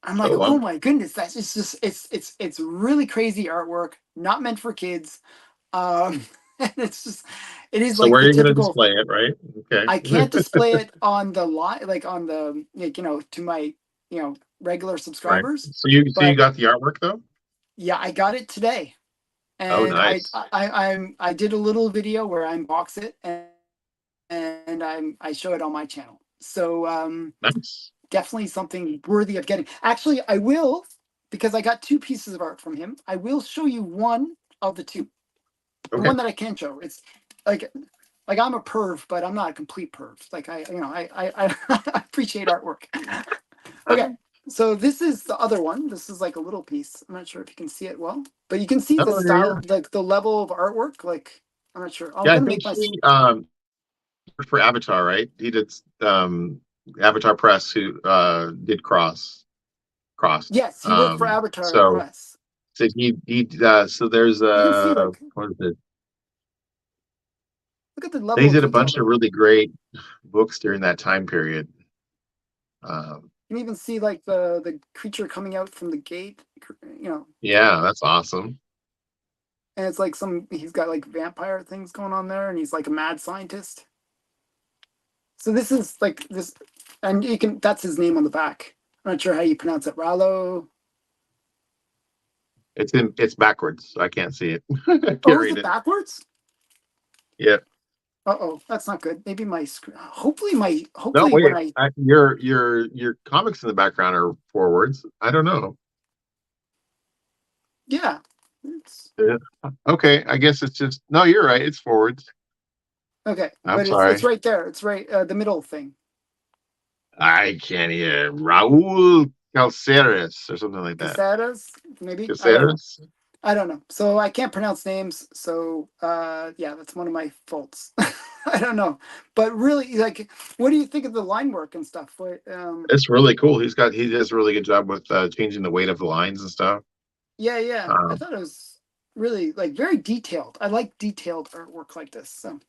I'm like, Oh oh wow. my goodness, that's just it's really crazy artwork, not meant for kids. And it is So like where are the you going to typical. display it, right? I can't Okay. display it on the line, like on the, like, to my, regular Right. subscribers, So you but got the artwork though? yeah, I got it today, Oh, and nice. I did a little video where I unbox it, and I show it on my channel. So Nice. definitely something worthy of getting. Actually, I will, because I got two pieces of art from him. I will show you one of the two, the Okay. one that I can show. It's like I'm a perv, but I'm not a complete perv. Like I appreciate artwork. Okay, so this is the other one. This is like a little piece. I'm not sure if you can see it well, but you can see the Oh, yeah, style, like the level of artwork. Like, I'm not sure. I'm Yeah, I gonna think make my. he for Avatar, right? He did Avatar Press, who did Crossed. Yes, he worked for Avatar So Press. so he so there's You can see like what is it? look at the They level of did a detail bunch of there. really great books during that time period. You can even see like the creature coming out from the gate. You know, Yeah, that's awesome. and it's like he's got like vampire things going on there, and he's like a mad scientist. So this is like this, and you can that's his name on the back. I'm not sure how you pronounce it. Rallo. It's backwards, so I can't see it. I can't Oh, is read it it. backwards? Yeah. Uh-oh, that's not good. Maybe my screen. No, Hopefully when wait. I Your comics in the background are forwards. I don't know. yeah. It's, Yeah. Okay, I guess it's just no. You're right. It's forwards. okay, I'm but it's sorry. right there. It's right the middle thing. I can't hear Raul Calceres or something like that. Casadas, maybe. I don't know. Calceres. I don't know. So I can't pronounce names. So yeah, that's one of my faults. I don't know. But really like what do you think of the line work and stuff? What It's really cool. He does a really good job with changing the weight of the lines and stuff. yeah, yeah. I Um, thought it was really like very detailed. I like detailed artwork like this. So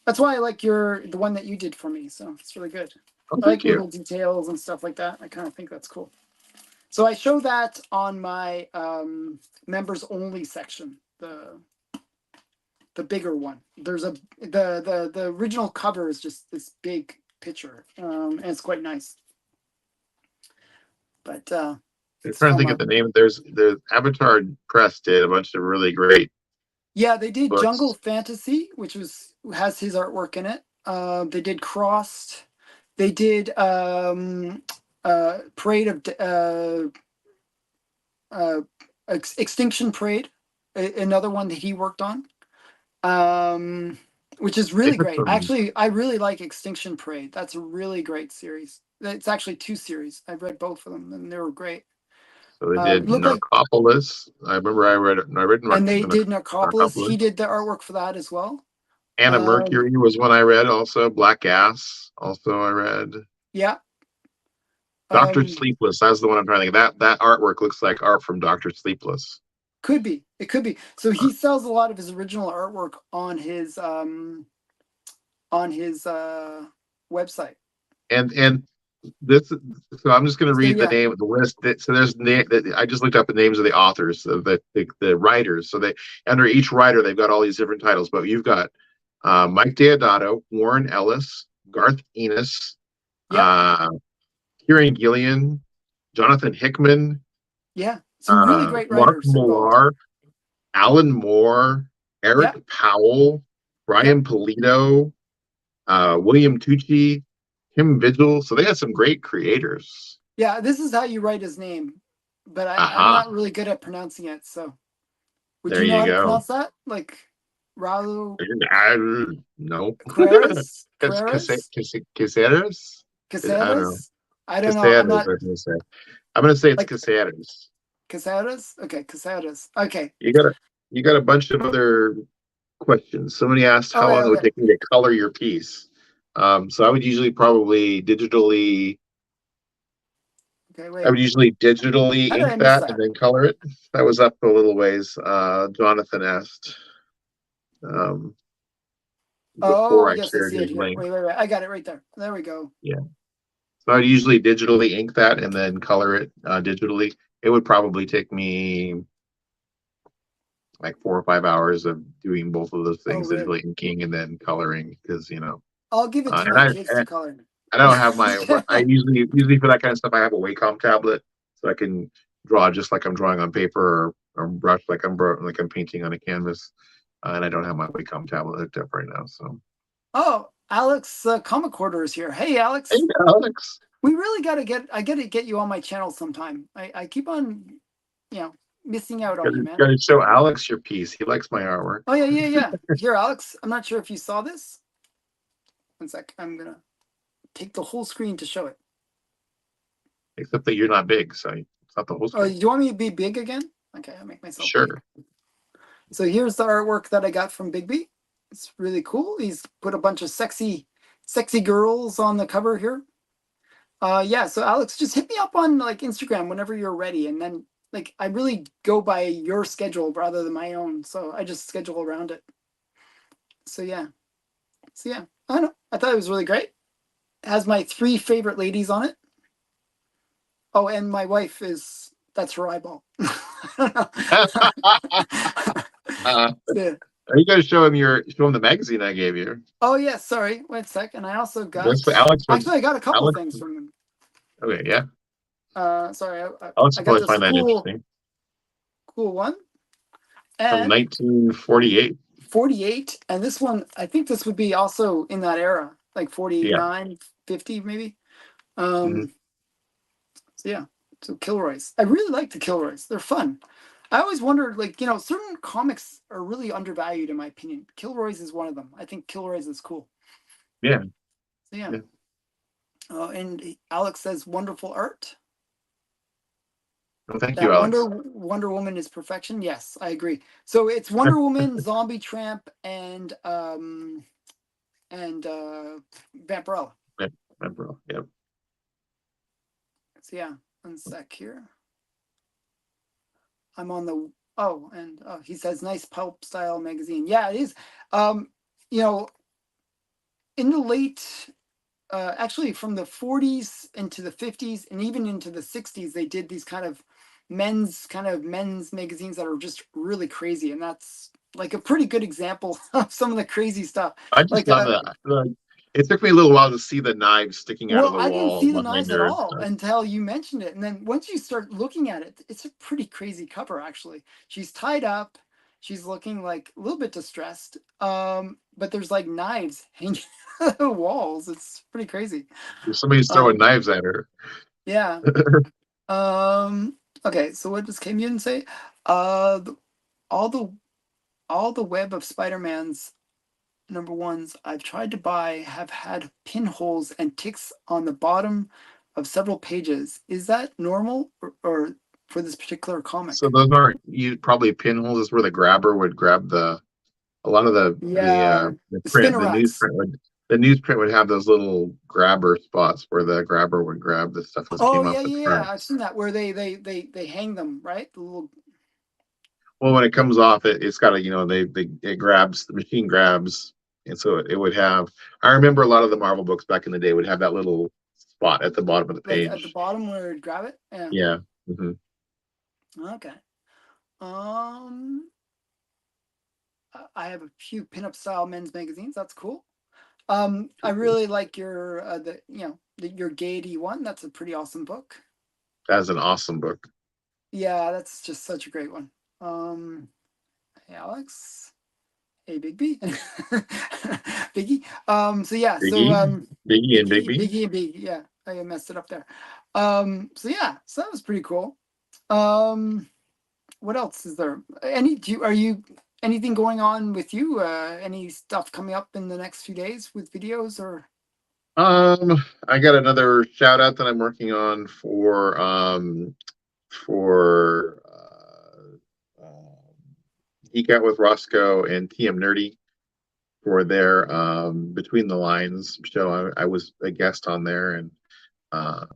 that's why I like the one that you did for me. So it's really good. oh, I thank like you. little details and stuff like that. I kind of think that's cool. So I show that on my members only section, the bigger one. There's the original cover is just this big picture, and it's quite nice. But I'm it's trying to from think of the name. There's Avatar Press did a bunch of really great yeah, they did Jungle books. Fantasy, which has his artwork in it. They did Crossed. They did Parade of uh, Extinction Parade, another one that he worked on, which is They really did great. some. Actually, I really like Extinction Parade. That's a really great series. It's actually two series. I read both of them, and they were great. So they did Look like, Narcopolis. I remember I read it. I read and they did Narcopolis. He Narcopolis. did the artwork for that as well. Anna Um, Mercury was one I read. Also, Black Gas. Also, I read. yeah. Doctor Um, Sleepless. That's the one I'm trying to think of. That artwork looks like art from Doctor Sleepless. could be. It could be. So Uh, he sells a lot of his original artwork on his website. and this so I'm just going to So read the yeah, name of the list so there's I just looked up the names of the authors of the writers, so they under each writer they've got all these different titles, but you've got Mike Deodato, Warren Ellis, Garth Ennis, yep, uh Kieran Gillian, Jonathan Hickman, yeah. Some really great Mark writers involved. Millar, Alan Moore, Yeah, Eric Powell, yeah, Brian Polito, William Tucci, Kim Vigil. So they had some great creators. yeah. This is how you write his name, but I'm Aha. not really good at pronouncing it. So would There you know you how to go. pronounce that? Like Raul No. Carreras, Caceres? I don't know. Caceres? I don't know. I'm Caceres, not I'm going to say. I'm going to say it's like Caceres. Caceres. Okay, Caceres. Okay. You got you got a bunch of other questions. Somebody asked how Okay, long it would okay. take me to color your piece. So I would usually probably digitally Okay, I wait. would usually digitally How did I ink miss that and that? then color it. That was up a little ways. Jonathan asked um, Oh, before I yes, I shared see it his here. link. Wait. I got it right there. There we go. Yeah. So I'd usually digitally ink that and then color it digitally. It would probably take me like 4 or 5 hours of doing both of those Oh, things, really? digitally inking and then coloring, because I'll give it to and my kids to and color. I don't have I usually for that kind of stuff I have a Wacom tablet, so I can draw just like I'm drawing on paper, or brush like I'm painting on a canvas, and I don't have my Wacom tablet hooked up right now. So Oh, Alex, Comic Quarter is here. Hey, hey, Alex. Alex, We really I gotta get you on my channel sometime. I keep on, you know, missing out on you, man. gotta show Alex your piece. He likes my artwork, Oh, yeah. Here, Alex, I'm not sure if you saw this. One sec. I'm gonna take the whole screen to show it. except that you're not big, so it's not the whole Oh, screen. do you want me to be big again? Okay, I'll make myself big. Sure. So here's the artwork that I got from Bigby. It's really cool. He's put a bunch of sexy girls on the cover here. Yeah, so Alex, just hit me up on like Instagram whenever you're ready, and then like I really go by your schedule rather than my own, so I just schedule around it. So yeah, I don't know. I thought it was really great. It has my 3 favorite ladies on it. Oh, and my wife is that's her eyeball. Uh, Yeah. you guys show him the magazine I gave you. Oh yeah, sorry. Wait a sec. And I also That's got what Alex would. actually I got a couple Alex. things from them. Okay, yeah. Sorry, Alex I would got probably this find that interesting. cool one. From And 1948. 48, and this one, I think this would be also in that era, like Yeah. 49, 50 maybe. Mhm. So yeah, so Kilroys. I really like the Kilroys. They're fun. I always wondered, like, certain comics are really undervalued in my opinion. Kilroys is one of them. I think Kilroys is cool. Yeah. So yeah. Yeah. And Alex says wonderful art. Well, thank you, That Alex. Wonder Woman is perfection. Yes, I agree. So it's Wonder Woman, Zombie Tramp, and Vampirella. Yeah, bro. Yep. So yeah, one sec here. I'm on the and he says nice pulp style magazine. Yeah, it is. You know, in the late actually from the 40s into the 50s and even into the 60s, they did these kind of men's magazines that are just really crazy, and that's like a pretty good example of some of the crazy stuff. I just Like love it. Like, it took me a little while to see the knives sticking out of well, the I didn't wall see the behind knives at her and all stuff. until you mentioned it. And then once you start looking at it, it's a pretty crazy cover, actually. She's tied up. She's looking like a little bit distressed. But there's like knives hanging on the walls. It's pretty crazy. Somebody's throwing Um, knives at her. yeah. Okay, so what does Kim Yun say? The, all the all the web of Spider-Man's number ones I've tried to buy have had pinholes and ticks on the bottom of several pages. Is that normal or for this particular So comic? those aren't you probably pinholes is where the grabber would grab a lot of Yeah, the print the spinnerets. newsprint would have those little grabber spots where the grabber would grab the stuff that Oh came yeah, off the yeah, yeah. print. I've seen that where they hang them, right? The little Well, when it comes off, it's got a it grabs the machine grabs, and so it would have. I remember a lot of the Marvel books back in the day would have that little spot at the bottom of the like at the page. bottom where it grab it. Yeah. Yeah. Hmm. Okay. Um, I have a few pinup style men's magazines. That's cool. I really like your your Gaiety one. That's a pretty awesome book. That's an awesome book. Yeah, that's just such a great one. Hey Alex, hey Bigby, Biggie. So yeah, so Biggie, Biggie, and Bigby. Biggie and Biggie. Yeah, I messed it up there. So yeah, so that was pretty cool. Um, what else is there? Are you anything going on with you? Any stuff coming up in the next few days with videos or? I got another shout out that I'm working on for Geek Out with Roscoe and TM Nerdy for their Between the Lines show. I was a guest on there and uh,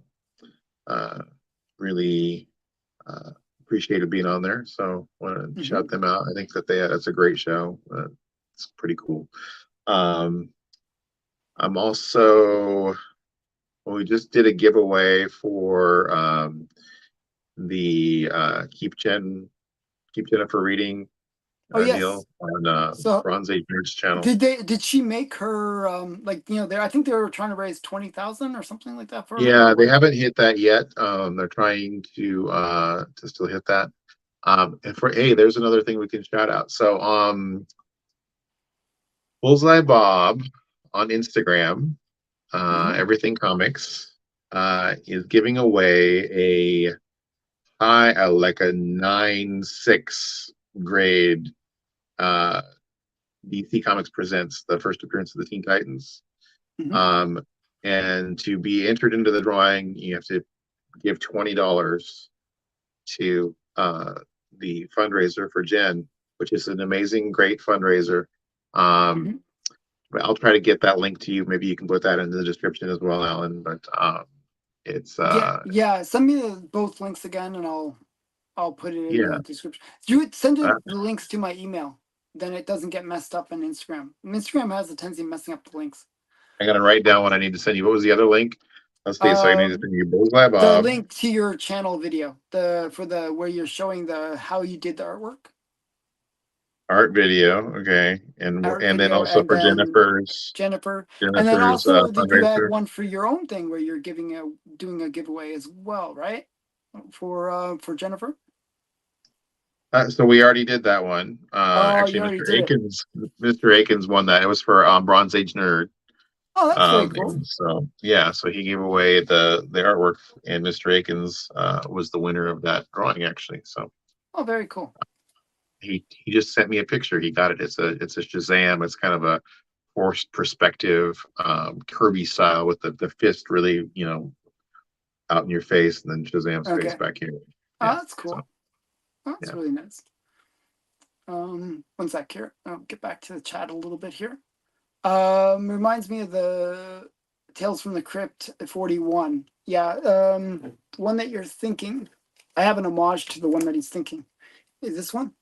uh, really appreciated being on there. So want to Mhm. shout them out. I think that's a great show. It's pretty cool. Um, I'm also well, we just did a giveaway for the Keep Jennifer Reading Oh yes. deal on So Bronze Age Nerds channel. did she make her like there I think they were trying to raise 20,000 or something like that for her or Yeah, they what? haven't hit that yet. They're trying to still hit that. And for there's another thing we can shout out. So Bullseye Bob on Instagram, Hmm. Everything Comics, is giving away like a 9.6 grade uh DC Comics Presents the first appearance of the Teen Titans. Hmm. Um, and to be entered into the drawing, you have to give $20 to the fundraiser for Jen, which is an amazing, great fundraiser. Um, Mhm. but I'll try to get that link to you. Maybe you can put that in the description as well, Alan. But it's Yeah. Send me both links again, and I'll put it in yeah. the description. You would send Uh, the links to my email, then it doesn't get messed up in Instagram. Instagram has a tendency of messing up the links. I gotta write down what I need to send you. What was the other link? Let's see. So I need to Um, send you Bullseye the Bob link to your channel video, the where you're showing the how you did the artwork, art video. Okay, art and then video, also and for then Jennifer's Jennifer, and then Jennifer's also did you add fundraiser. one for your own thing where you're doing a giveaway as well, right? For Jennifer. So we already did that one. Oh, Actually, you already did it. Mr. Akins won that. It was for Bronze Age Nerd. Oh, that's very cool. And so yeah, so he gave away the artwork, and Mr. Akins was the winner of that drawing actually. So Oh, very cool. he just sent me a picture. He got it. It's a Shazam. It's kind of a forced perspective, Kirby style with the fist really out in your face, and then Shazam's face Okay. back here. Oh, Yeah. that's So cool. Oh, that's yeah. really nice. One sec here. I'll get back to the chat a little bit here. Reminds me of the Tales from the Crypt 41. Yeah, one that you're thinking. I have an homage to the one that he's thinking. Is this one?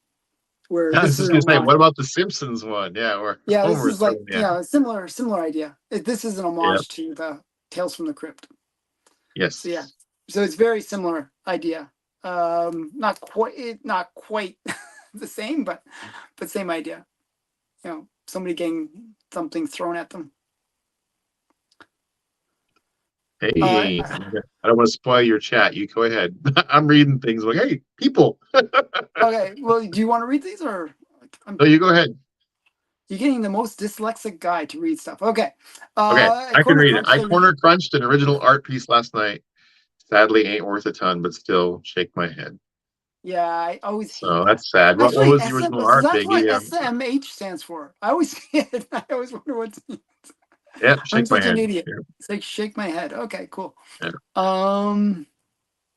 Where I this was is just an gonna say, homage. what about the Simpsons one? Yeah, where Yeah, this Homer's is like, throwing, yeah. yeah, similar idea. This is an Yeah. homage to the Tales from the Crypt. So yeah, Yes. so it's very similar idea. Not quite the same, but same idea. Somebody getting something thrown at them. Hey, I don't want to spoil your chat. You go ahead. I'm reading things like, hey, people. Okay, well, do you want to read these, or No, you go ahead. you're getting the most dyslexic guy to read stuff? Okay, Okay, I can Corner read it. Crunch. I corner crunched an original art piece last night. Sadly, ain't worth a ton, but still shake my head. Yeah, I always hate So that. that's sad. What Actually, was the original art, that's what Biggie? SMH stands for. I always I always wonder what's. Yeah, I'm shake my such an head. idiot. Yeah, It's like shake my head. Okay, cool. yeah.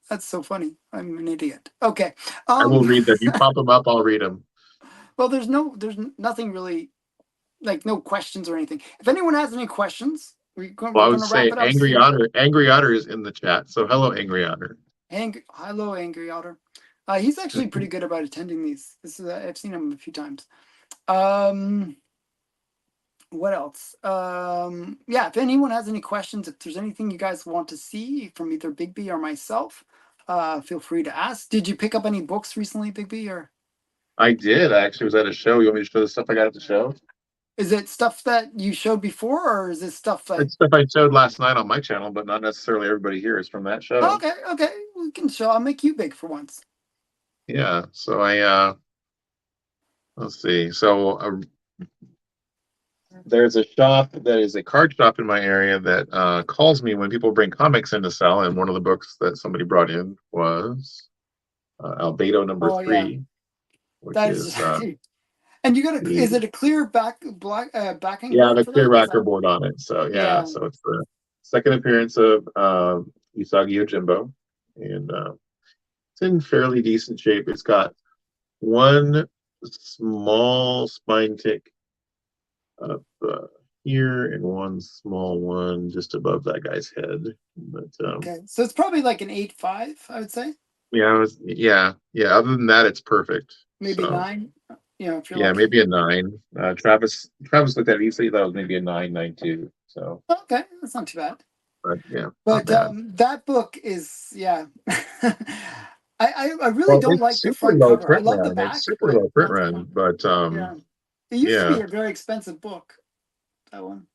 That's so funny. I'm an idiot. Okay. I will read them. You pop them up, I'll read them. Well, there's nothing really, like, no questions or anything. If anyone has any questions, we're Well, I would gonna wrap say it up Angry soon. Otter. Angry Otter is in the chat. So hello, Angry Otter. Hello, Angry Otter. He's actually pretty good about attending these. I've seen him a few times. What else? Yeah, if anyone has any questions, if there's anything you guys want to see from either Bigby or myself, feel free to ask. Did you pick up any books recently, Bigby, or I did. I actually was at a show. You want me to show the stuff I got at the show? is it stuff that you showed before, or is it stuff like? It's stuff I showed last night on my channel, but not necessarily everybody here is from that Oh, show. okay, we can show. I'll make you big for once. Yeah. So let's see. So there's a shop that is a card shop in my area that calls me when people bring comics in to sell, and one of the books that somebody brought in was Albedo number Oh yeah, 3, which that is. is And you got a? the Is it a clear backing yeah, board the for clear that? backer board on it. So yeah, Yeah. so it's the second appearance of Usagi Yojimbo, and it's in fairly decent shape. It's got one small spine tick up here and one small one just above that guy's head. But Okay, so it's probably like an 8.5, I would say. yeah. Other than that, it's perfect. Maybe So 9. If you're yeah, lucky. maybe a 9. Travis looked at it. He said that was maybe a 9.92. So Okay, that's not too bad. but yeah, not But bad. That book is, yeah. I really Well, don't it's like the super front low cover. I print love the run. It's back, super but low print not the run. front. But Yeah, it used to yeah. be a very expensive book. That one.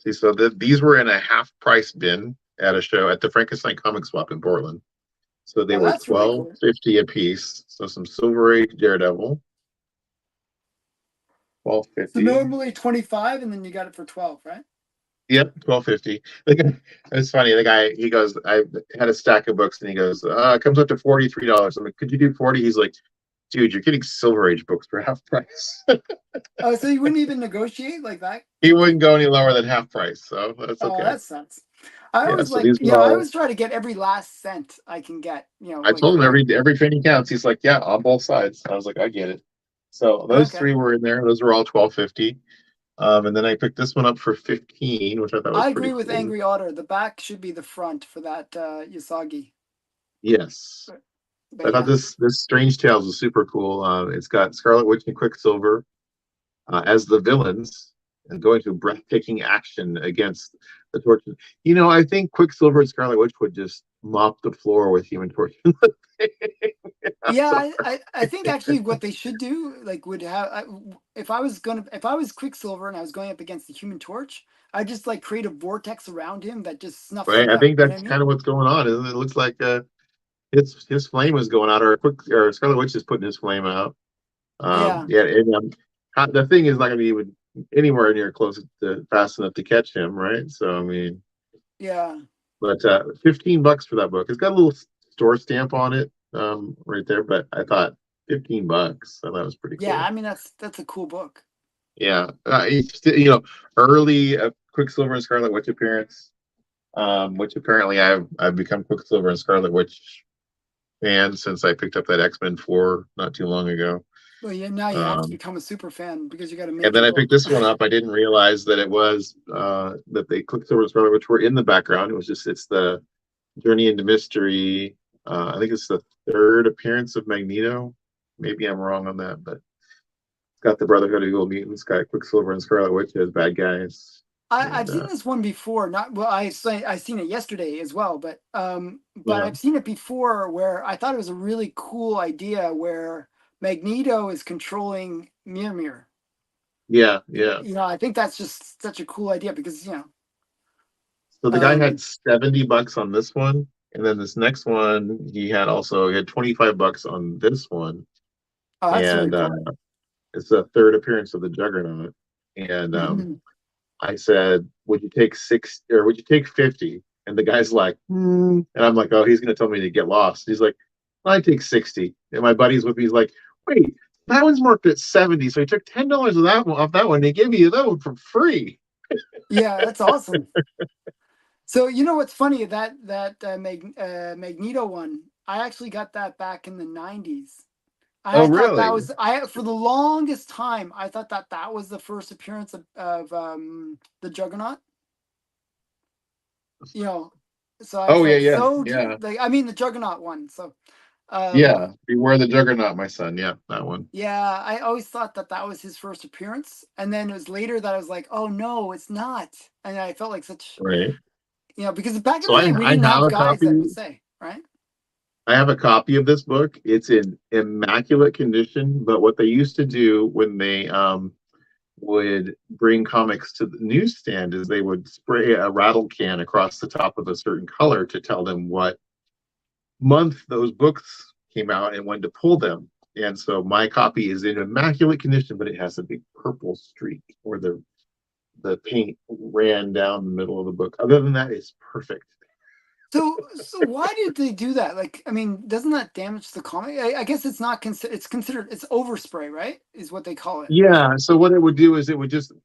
See, so these were in a half price bin at a show at the Frankenstein Comic Swap in Portland. So they Oh, were that's really cool. $12.50 a piece. So some Silver Age Daredevil, So $12.50. normally 25, and then you got it for 12, right? Yep, $12.50. It's funny. The guy, he goes, I had a stack of books, and he goes, it comes up to $43. I'm like, could you do 40? He's like, dude, you're getting Silver Age books for half price. Oh, so you wouldn't even negotiate like that? He wouldn't go any lower than half price, so that's Oh, okay. that sucks. I Yeah, always so these were I all. always try to get every last cent I can get. I Like told him for every penny counts. He's like, yeah, on both sides. I was like, I get it. So those Okay. three were in there. Those were all 12.50. And then I picked this one up for 15, which I thought was I pretty agree with cool. Angry Otter. The back should be the front for that Yasagi. Yes. But I thought yeah. this Strange Tales was super cool. It's got Scarlet Witch and Quicksilver as the villains and going to breathtaking action against the Torch. I think Quicksilver and Scarlet Witch would just mop the floor with Human Torch. Yeah, So, I think actually what they should do, like, would have if I was Quicksilver and I was going up against the Human Torch, I'd just like create a vortex around him that just snuffs right? him I out. think You know what that's I mean? kind of what's going on, isn't it? It looks like his flame is going out, or Scarlet Witch is putting his flame out. Yeah, Yeah, and the thing is not going to be even anywhere near close to fast enough to catch him, right? So I mean, yeah, but $15 for that book. It's got a little store stamp on it, right there. But I thought $15. I thought it was pretty yeah. cool. I mean, that's a cool book. Yeah, early Quicksilver and Scarlet Witch appearance, which apparently I've become Quicksilver and Scarlet Witch fan since I picked up that X-Men 4 not too long ago. Well, yeah. Now you have to Um, become a super fan because you got a and major then I picked book. this one up. I didn't realize that it was that the Quicksilver and Scarlet Witch were in the background. It's the Journey into Mystery. I think it's the third appearance of Magneto. Maybe I'm wrong on that, but it's got the Brotherhood of Evil Mutants, got Quicksilver and Scarlet Witch as bad guys. I've And seen this one before. Not well. I seen it yesterday as well, but yeah, I've seen it before where I thought it was a really cool idea where Magneto is controlling Mjolnir. yeah, yeah. I think that's just such a cool idea because So the guy had um, $70 on this one, and then this next one he had $25 on this one, oh, that's really and cool. it's the third appearance of the Juggernaut. And Mhm. I said, "Would you take 6 or would you take 50?" And the guy's like, hmm. And I'm like, "Oh, he's going to tell me to get lost." He's like, "I take 60." And my buddy's with me. He's like, "Wait, that one's marked at 70, so he took $10 of that one off that one. They gave you that one for free." Yeah, that's awesome. So you know what's funny that Magneto one, I actually got that back in the '90s. Oh, I thought that really? was I for the longest time I thought that was the first appearance of the Juggernaut. You know, so I was Oh, yeah, like, yeah, so yeah, like I mean the Juggernaut one. So yeah. Beware the Juggernaut, my son. Yeah, that one. yeah, I always thought that was his first appearance, and then it was later that I was like, oh no, it's not, and I felt like such Right. because back in So the day we I didn't have have a guys that copy. would say right. I have a copy of this book. It's in immaculate condition, but what they used to do when they would bring comics to the newsstand is they would spray a rattle can across the top of a certain color to tell them what month those books came out and when to pull them. And so my copy is in immaculate condition, but it has a big purple streak where the paint ran down the middle of the book. Other than that, it's perfect. So why did they do that? Like, I mean, doesn't that damage the comic? I guess it's not considered. It's considered. It's overspray, right? Is what they call it. Yeah. So what it would do is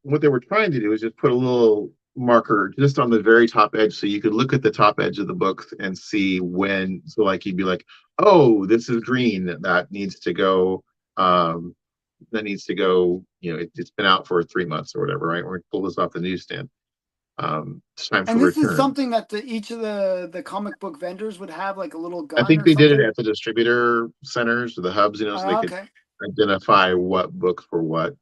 what they were trying to do is just put a little marker just on the very top edge so you could look at the top edge of the book and see when. So like you'd be like, oh, this is green. That needs to go. That needs to go. It's been out for 3 months or whatever, right? We're gonna pull this off the newsstand. It's time for And this is return. something that each of the comic book vendors would have, like a little I gun think or they did it something. at the distributor centers or the hubs, so they could Okay. identify what books were what.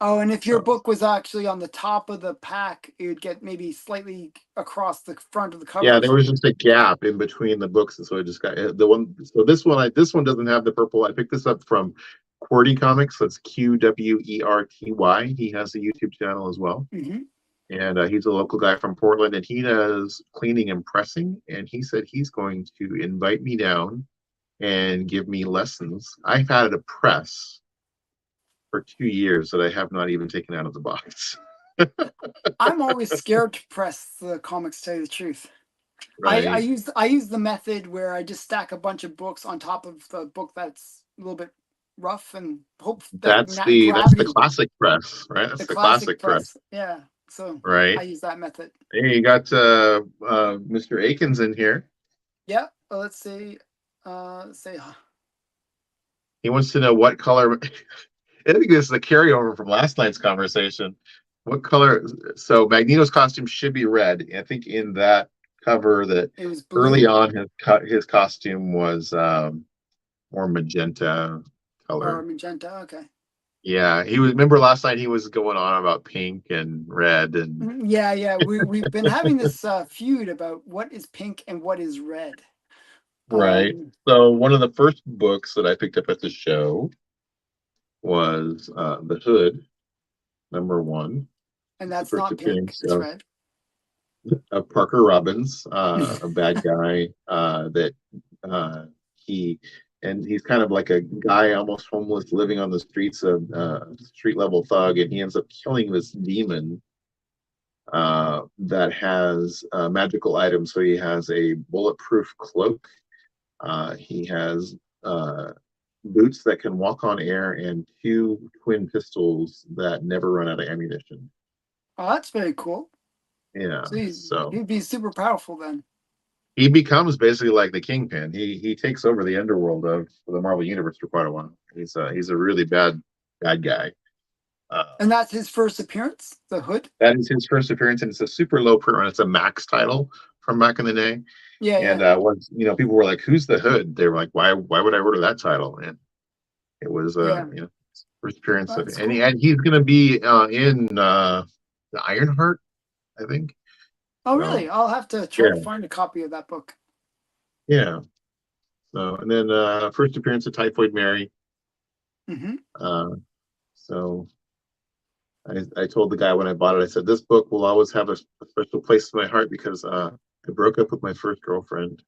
Oh, and if your So book was actually on the top of the pack, it would get maybe slightly across the front of the cover yeah, or there was something. just a gap in between the books, and so I just got the one. So this one doesn't have the purple. I picked this up from Qwerty Comics. That's Qwerty. He has a YouTube channel as well, Hmm. and he's a local guy from Portland, and he does cleaning and pressing. And he said he's going to invite me down and give me lessons. I've had a press for 2 years that I have not even taken out of the box. I'm always scared to press the comics. To tell you the truth. Right. I use the method where I just stack a bunch of books on top of the book that's a little bit rough and hope that That's the gravity, classic press, right? the That's the classic classic press, press. Yeah. So I right? use that method. Hey, you got Mr. Akins in here. Yeah. Let's see. Let's say He wants to know what color I think this is a carryover from last night's conversation. What color? So Magneto's costume should be red. I think in that cover that It was early blue on his costume was more magenta or color. magenta. Okay. Yeah, he was. Remember last night he was going on about pink and red and Yeah, yeah. We've been having this feud about what is pink and what is red. right. Um, So one of the first books that I picked up at the show was The Hood, #1. and It's the that's first not pink, appearance it's red. of Parker Robbins, a bad guy that uh, he and he's kind of like a guy almost homeless living on the streets of street level thug, and he ends up killing this demon that has magical items. So he has a bulletproof cloak. He has boots that can walk on air and two twin pistols that never run out of ammunition. Oh, that's very cool. Yeah, So so he'd be super powerful then. he becomes basically like the kingpin. He takes over the underworld of the Marvel universe for quite a while. He's a really bad guy. And that's his first appearance, the Hood. That is his first appearance, and it's a super low print run. It's a Max title from back in the day. Yeah, And yeah, once people were like, "Who's the Hood?" They were like, "Why would I order that title?" And it was yeah. first appearance of, That's and cool. he's going to be in the Ironheart, I think. Oh, So really? I'll have to try yeah, to find a copy of that book. yeah. So and then first appearance of Typhoid Mary. Hmm. Uh, so I told the guy when I bought it, I said, this book will always have a special place in my heart because I broke up with my first girlfriend,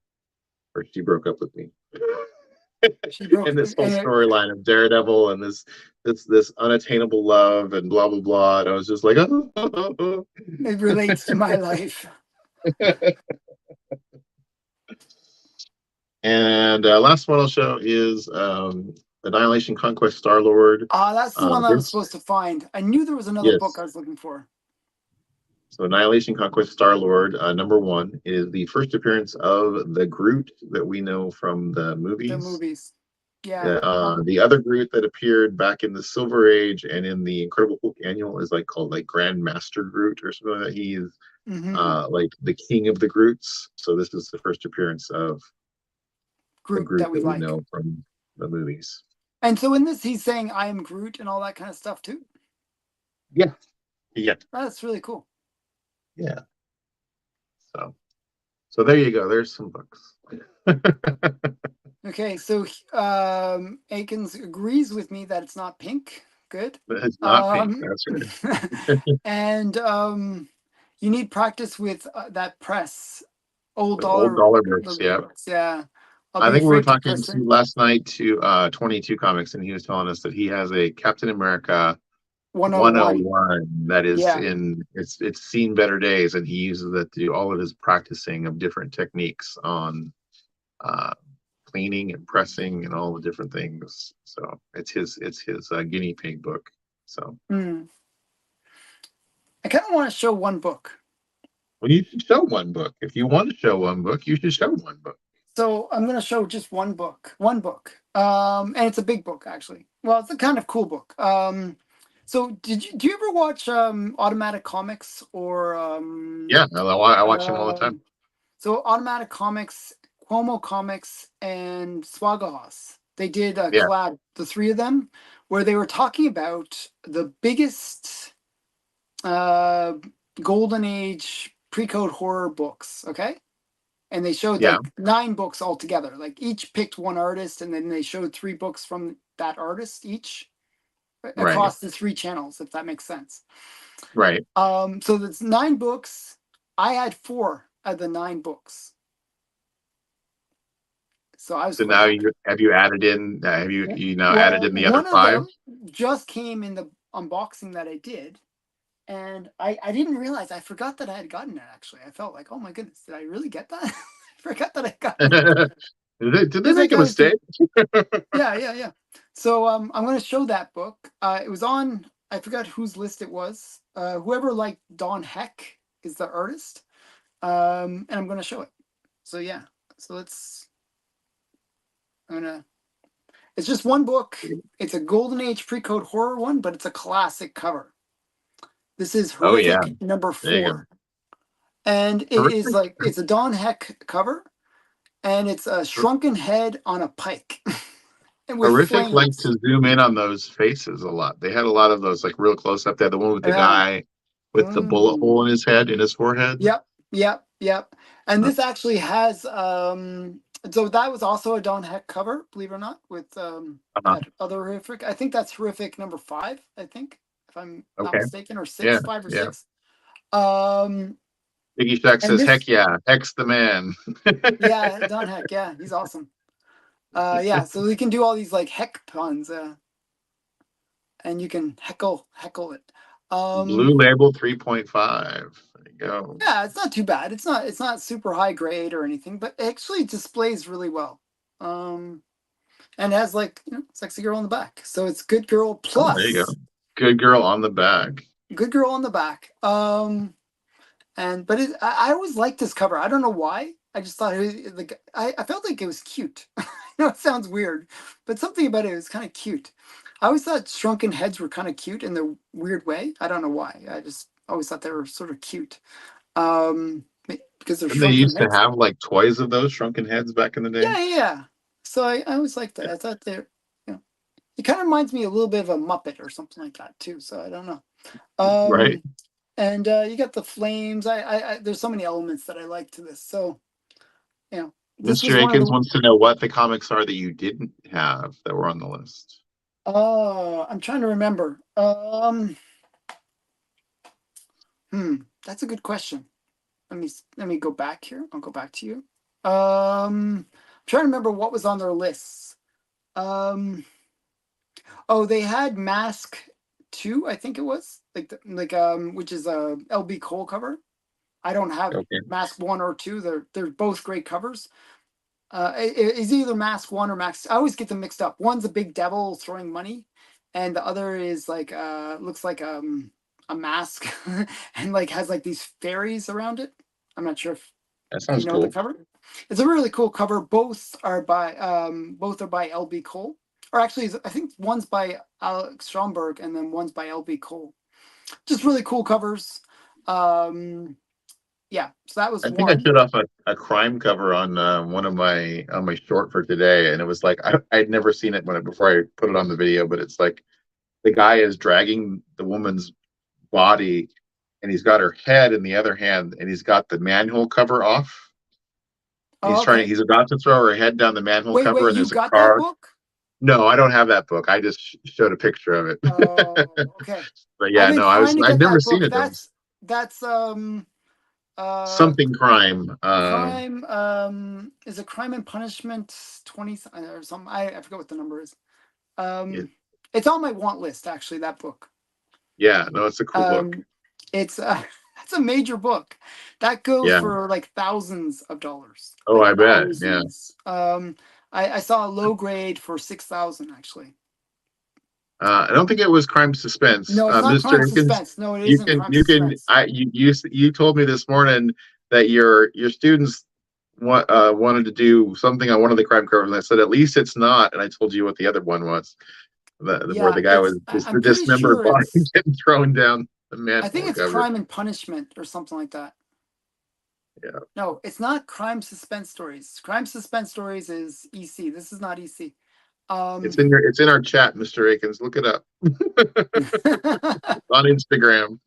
or she broke up with me. She broke, And this whole and storyline of Daredevil and this unattainable love and blah blah blah. And I was just like, oh. it relates to my life. And last one I'll show is Annihilation Conquest Star Lord. That's the one that I was This supposed to find. I knew there was another book yes. I was looking for. So Annihilation Conquest Star Lord #1 is the first appearance of the Groot that we know from the The movies. movies. Yeah. The other Groot that appeared back in the Silver Age and in the Incredible Hulk annual is called Grand Master Groot or something like that. He is Hmm. like the king of the Groots. So this is the first appearance of the Groot Groot that we that we like. know from the movies. And so in this, he's saying, I am Groot and all that kind of stuff too. Yeah, yeah, That's really cool. yeah. So there you go. There's some books. Okay, so Akins agrees with me that it's not pink. Good. It's not pink. Um, That's right. and you need practice with that press, old The old dollar dollar books. Yeah. books. Yeah, I'll I be think we were afraid to talking press to it. last night to 22 Comics, and he was telling us that he has a Captain America 101. 101 that is Yeah. in it's seen better days, and he uses it to do all of his practicing of different techniques on uh, cleaning and pressing and all the different things. So it's his guinea pig book. So Mm. I kind of want to show one book. well, you should show one book. If you want to show one book, you should show one book. So I'm going to show just one book. One book. And it's a big book, actually. Well, it's a kind of cool book. So do you ever watch Automatic Comics or Yeah, I watch him all the time. um so Automatic Comics, Cuomo Comics, and Swagahoss? They did a Yeah, collab, the three of them, where they were talking about the biggest uh golden age pre-code horror books, okay? And they showed yeah, like 9 books altogether. Like each picked one artist, and then they showed 3 books from that artist each right, across the 3 channels, if that makes sense. right. So that's 9 books. I had 4 of the 9 books. So I was So quite now happy. you added in have you now added Well, in the other one of five? them just came in the unboxing that I did. And I didn't realize, I forgot that I had gotten it actually. I felt like, oh my goodness, did I really get that? I forgot that I got it. Did they Because make a mistake? yeah. So I'm gonna show that book. It was on, I forgot whose list it was. Whoever liked Don Heck is the artist. And I'm gonna show it. So yeah. So I'm gonna It's just one book. It's a Golden Age pre-code horror one, but it's a classic cover. This is Oh yeah, Horrific number there you go. 4. And it is Horrific, like, it's a Don Heck cover, and it's a shrunken head on a pike and with horrific. Like flames. to zoom in on those faces a lot. They had a lot of those like real close up. They had the one with the Yeah. guy with the bullet hole in his head, in his forehead. Yep, yep, yep. And Uh, this actually has so that was also a Don Heck cover, believe it or not, with uh-huh. that other Horrific. I think that's Horrific number 5, I think, if I'm not Okay. mistaken, or 6, Yeah. 5 or Yeah. 6. Um Biggie Shack and says, this, "Heck yeah, Heck's the man." yeah, Don Heck, yeah, he's awesome. Yeah, so we can do all these like heck puns, and you can heckle it. Blue Label 3.5. There you go. Yeah, it's not too bad. It's not super high grade or anything, but it actually displays really well. And it has like, sexy girl on the back. So it's good girl Oh, there you go. plus Good girl on the back. good girl on the back. And but I always liked this cover. I don't know why. I just thought it was, like, I felt like it was cute. I know it sounds weird, but something about it was kind of cute. I always thought shrunken heads were kind of cute in the weird way. I don't know why. I just always thought they were sort of cute. Because they're And they shrunken used to heads. have like toys of those shrunken heads back in the day. Yeah, yeah, yeah. So I always liked that. I thought they're, it kind of reminds me a little bit of a Muppet or something like that too. So I don't know. Right. And you got the flames. I there's so many elements that I like to this. So, this was Mr. one of Akins the. wants to know what the comics are that you didn't have that were on the list. I'm trying to remember. That's a good question. Let me go back here. I'll go back to you. I'm trying to remember what was on their lists. Oh, they had Mask 2, I think it was, which is a LB Cole cover. I don't have Okay. Mask 1 or 2. They're both great covers. It's either Mask 1 or Mask. I always get them mixed up. One's a big devil throwing money, and the other is like looks like a mask and like has like these fairies around it. I'm not sure if That you sounds know the cool. cover. It's a really cool cover. Both are by LB Cole. Or actually, I think one's by Alex Stromberg and then one's by LB Cole. Just really cool covers. Yeah, so that was I think I one. showed off a crime cover on one of my short for today, and it was like I'd never seen it before I put it on the video, but it's like the guy is dragging the woman's body, and he's got her head in the other hand, and he's got the manhole cover off. Oh, okay. He's about to throw her head down the manhole Wait, cover, and you there's a got that car. book? No, I don't have that book. I just showed a picture of it. Oh, okay. But I've yeah, been no, trying to I'd get never that seen book. it though. That's Something crime. crime, is it Crime and Punishment 20 or something? I forget what the number is. Yeah, It's on my want list, actually, that book. yeah, no, it's a cool book. It's that's a major book that goes Yeah. for like thousands of dollars. Oh, Like I bet. Yeah. thousands. I saw a low grade for 6,000 actually. I don't think it was crime suspense. No, it's not Mr. crime Akins, suspense. No, it isn't crime you can suspense. you told me this morning that your students wanted to do something on one of the crime covers, and I said at least it's not, and I told you what the other one was, where Yeah, the guy was just I'm the pretty dismembered sure body it's, getting thrown down the I think manhole it's cover. Crime and Punishment or something like that. Yeah. No, it's not Crime Suspense Stories. Crime Suspense Stories is EC. This is not EC. It's in our chat, Mr. Akins. Look it up on Instagram.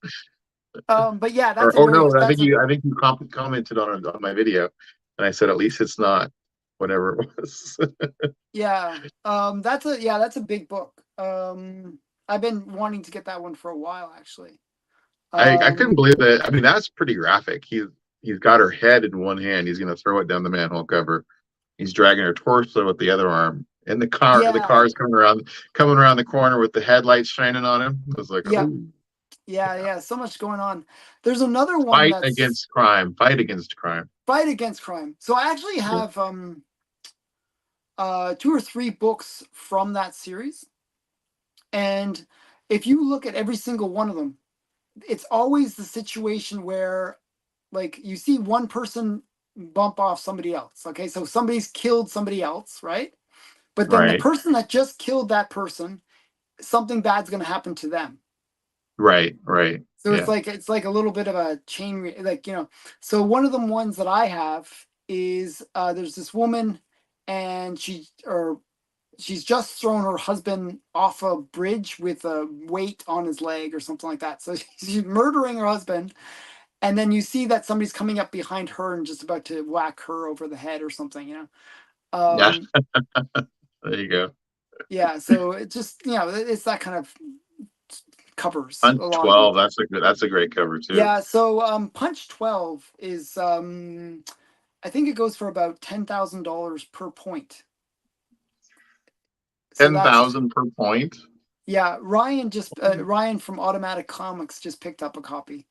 But yeah, Or no, I think you commented on my video, and I said at least it's not whatever it was. yeah. That's a big book. I've been wanting to get that one for a while, actually. I couldn't believe it. I mean, that's pretty graphic. He's got her head in one hand. He's gonna throw it down the manhole cover. He's dragging her torso with the other arm. And the car's coming around the corner with the headlights shining on him. I was like, yeah, oh, yeah. So much going on. There's another one fight that's against crime. Fight against crime. Fight Against Crime. So I actually have 2 or 3 books from that series. And if you look at every single one of them, it's always the situation where like you see one person bump off somebody else. Okay, so somebody's killed somebody else, right? But then the Right. person that just killed that person, something bad's going to happen to them. Right. Right. So Yeah. it's like a little bit of a chain, like, you know. So one of the ones that I have is there's this woman, and she's just thrown her husband off a bridge with a weight on his leg or something like that. So she's murdering her husband, and then you see that somebody's coming up behind her and just about to whack her over the head or something, you know. Yeah. Um, There you go. yeah, so it just, you know, it's that kind of covers Punch a lot of them. 12. That's a great cover too. Yeah, so Punch 12 is I think it goes for about $10,000 per point. So Ten that's, thousand per point. yeah, Ryan from Automatic Comics just picked up a copy.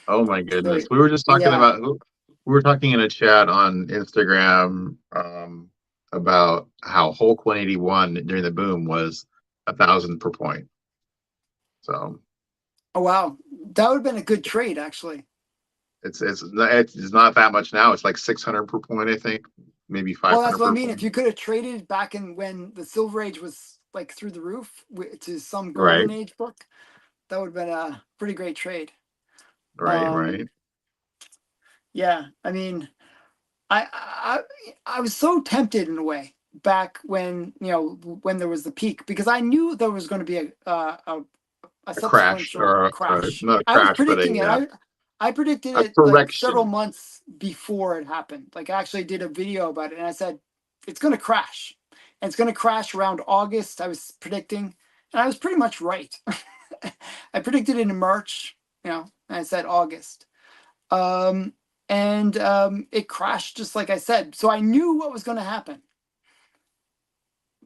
Oh my So goodness. We were just talking yeah. about we were talking in a chat on Instagram about how Hulk 181 during the boom was 1,000 per point. So Oh wow. That would have been a good trade actually. it's not that much now. It's like 600 per point, I think, maybe Well, that's 500 what I per mean. point. If you could have traded back in when the Silver Age was like through the roof to some Right, Golden Age book, that would have been a pretty great trade. right, Um, right. yeah, I mean, I I was so tempted in a way back when, you know, when there was the peak, because I knew there was going to be a A subsequent crash, or crash. not a I was crash, but predicting it. I predicted a it like several correction. months before it happened. Like I actually did a video about it, and I said it's going to crash, and it's going to crash around August. I was predicting, and I was pretty much right. I predicted it in March, you know, and I said August. Um, and it crashed just like I said. So I knew what was going to happen,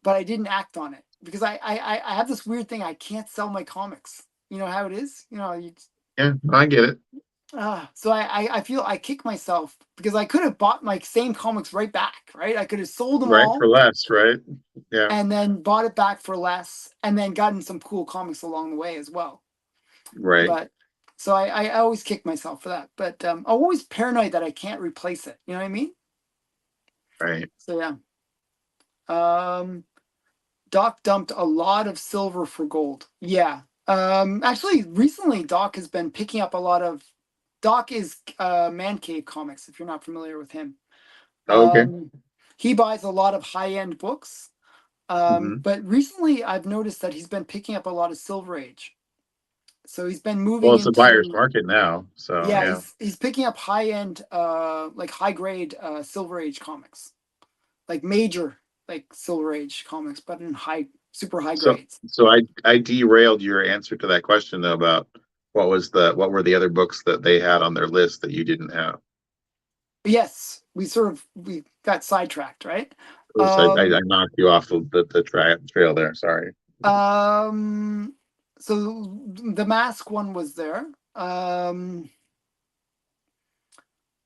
but I didn't act on it because I have this weird thing. I can't sell my comics. You know how it is. You know, Yeah, I get it. so I feel I kick myself because I could have bought my same comics right back. Right, I could have sold them Right, for all less, right? Yeah, and then bought it back for less, and then gotten some cool comics along the way as well. right, But so I always kick myself for that. But I'm always paranoid that I can't replace it. You know what I mean? right. So yeah. Um, Doc dumped a lot of silver for gold. Yeah. Actually, recently Doc has been picking up a lot of. Doc is Man Cave Comics. If you're not familiar with him, Okay. um, he buys a lot of high end books. Hmm. But recently, I've noticed that he's been picking up a lot of Silver Age. So he's been Well, moving it's a buyer's into, market now, so yeah, yeah. he's picking up high end, like high grade Silver Age comics, like major like Silver Age comics, but in super high So, grades. so I derailed your answer to that question though about what were the other books that they had on their list that you didn't have. Yes, we got sidetracked, right? Oops, I knocked you off the trail there. Sorry. Um, so the mask one was there.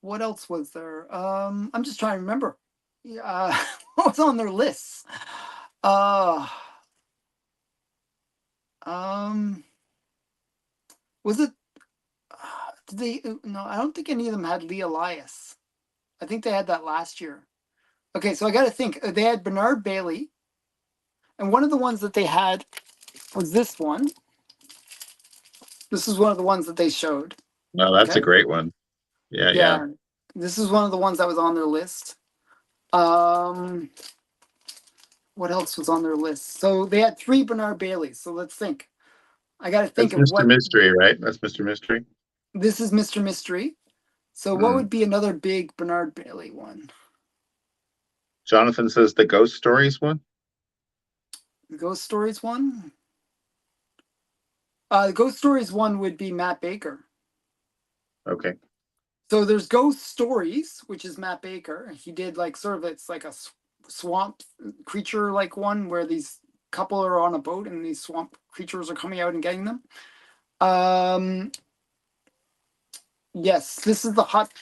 What else was there? I'm just trying to remember. Yeah, what was on their lists? Uh, um, was it? Did they? No, I don't think any of them had Lee Elias. I think they had that last year. Okay, so I got to think. They had Bernard Bailey, and one of the ones that they had was this one. This is one of the ones that they showed. No, that's a Okay. great one. Yeah, yeah. Yeah. This is one of the ones that was on their list. Um, what else was on their list? So they had three Bernard Baileys. So let's think. I got to think That's of Mr. what Mystery, right? That's Mr. Mystery. this is. Mr. Mystery. So what Mm. would be another big Bernard Bailey one? Jonathan says the Ghost Stories one. The Ghost Stories one. The Ghost Stories one would be Matt Baker. Okay. So there's Ghost Stories, which is Matt Baker. He did like sort of, it's like a swamp creature like one where these couple are on a boat and these swamp creatures are coming out and getting them. Um, yes, this is the hot.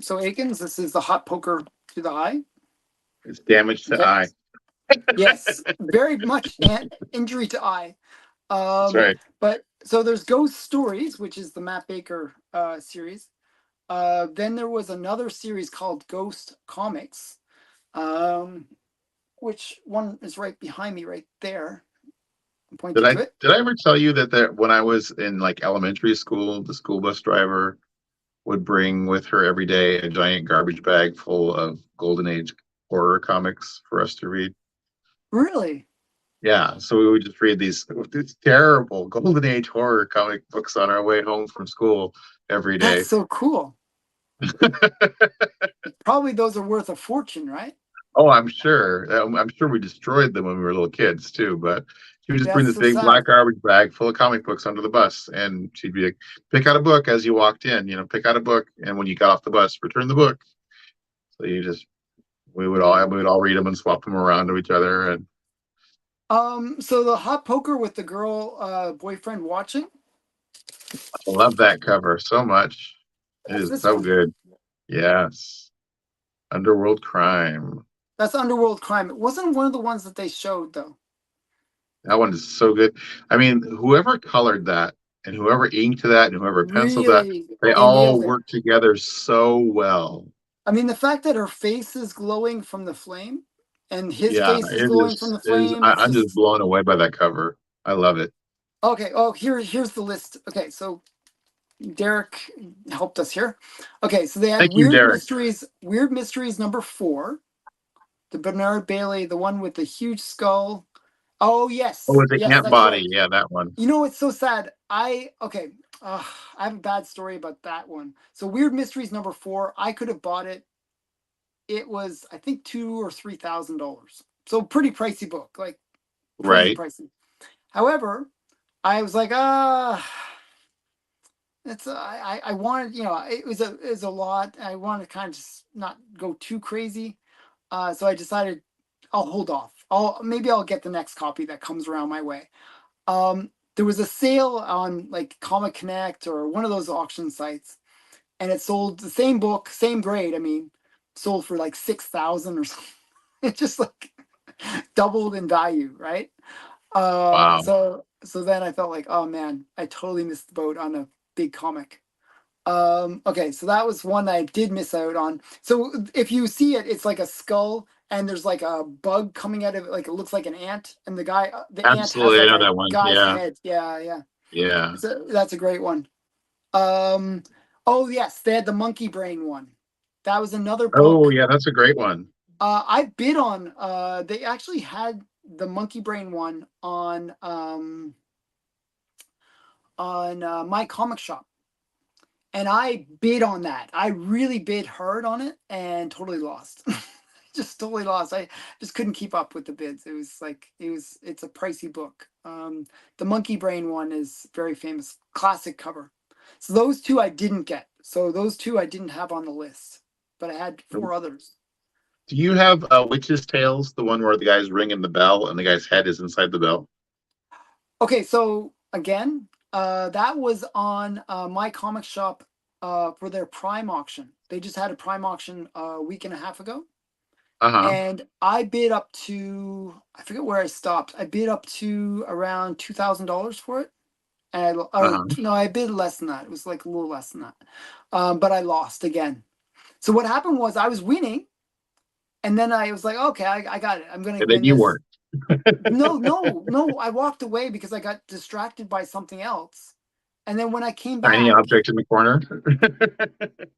So Akins, this is the hot poker to the eye. It's damage to Okay. eye. Yes, very much injury to eye. That's right. But so there's Ghost Stories, which is the Matt Baker series. Then there was another series called Ghost Comics. Um, which one is right behind me, right there. I'm Did pointing I to it. did I ever tell you that when I was in like elementary school, the school bus driver would bring with her every day a giant garbage bag full of Golden Age horror comics for us to read? Really? Yeah, so we would just read these terrible Golden Age horror comic books on our way home from school every That's day. so cool. Probably those are worth a fortune, right? Oh, I'm sure. I'm sure we destroyed them when we were little kids too. But she would just bring That's this so big black sad. garbage bag full of comic books under the bus, and she'd be like, "Pick out a book as you walked in. Pick out a book, and when you got off the bus, return the book." So you just we would all read them and swap them around to each other. And So the hot poker with the girl boyfriend watching, I love that cover so much. It that's is this so one. good. Yes, Underworld Crime. That's Underworld Crime. It wasn't one of the ones that they showed though. That one is so good. I mean, whoever colored that and whoever inked that and whoever penciled that, Really, they they all nailed it. work together so well. I mean, the fact that her face is glowing from the flame and his Yeah, face is glowing from the it is. flame, it's I'm just just blown away by that cover. I love it. okay. Oh, here's the list. Okay, so Derek helped us here. Okay, so they had Thank you, Derek. Weird Mysteries number 4, the Bernard Bailey, the one with the huge skull. Oh Oh, yes, it's the yes, ant that's body. right. Yeah, that one. You know, it's so sad. I have a bad story about that one. So Weird Mysteries number 4, I could have bought it. It was, I think, $2,000 or $3,000. So pretty pricey book, like pretty Right. pricey. However, I was like, it's I wanted, it was a lot. I wanted to kind of just not go too crazy. So I decided I'll hold off. I'll get the next copy that comes around my way. There was a sale on like Comic Connect or one of those auction sites, and it sold the same book, same grade. I mean, sold for like 6,000 or something. It just like doubled in value, right? Wow. So then I felt like, oh man, I totally missed the boat on a big comic. Okay, so that was one that I did miss out on. So if you see it, it's like a skull, and there's like a bug coming out of it, like it looks like an ant, and the ant has Absolutely. I like know a that one. guy's Yeah. head. Yeah, yeah. Yeah. That's a great one. Um, oh yes, they had the monkey brain one. That was another Oh, book. yeah. That's a great one. I bid on. They actually had the monkey brain one on my comic shop, and I bid on that. I really bid hard on it and totally lost. Just totally lost. I just couldn't keep up with the bids. It's a pricey book. The monkey brain one is very famous, classic cover. So those two I didn't get. So those two I didn't have on the list, but I had 4 others. Do you have Witch's Tales, the one where the guy's ringing the bell and the guy's head is inside the bell? Okay, so again, that was on my comic shop for their Prime auction. They just had a Prime auction a week and a half ago, Uh-huh. and I bid up to, I forget where I stopped. I bid up to around $2,000 for it, and or Uh-huh. no, I bid less than that. It was like a little less than that, but I lost again. So what happened was I was winning, and then I was like, okay, I got it. I'm gonna And then win you this. weren't. No, no, no. I walked away because I got distracted by something else. And then when Tiny object in the corner.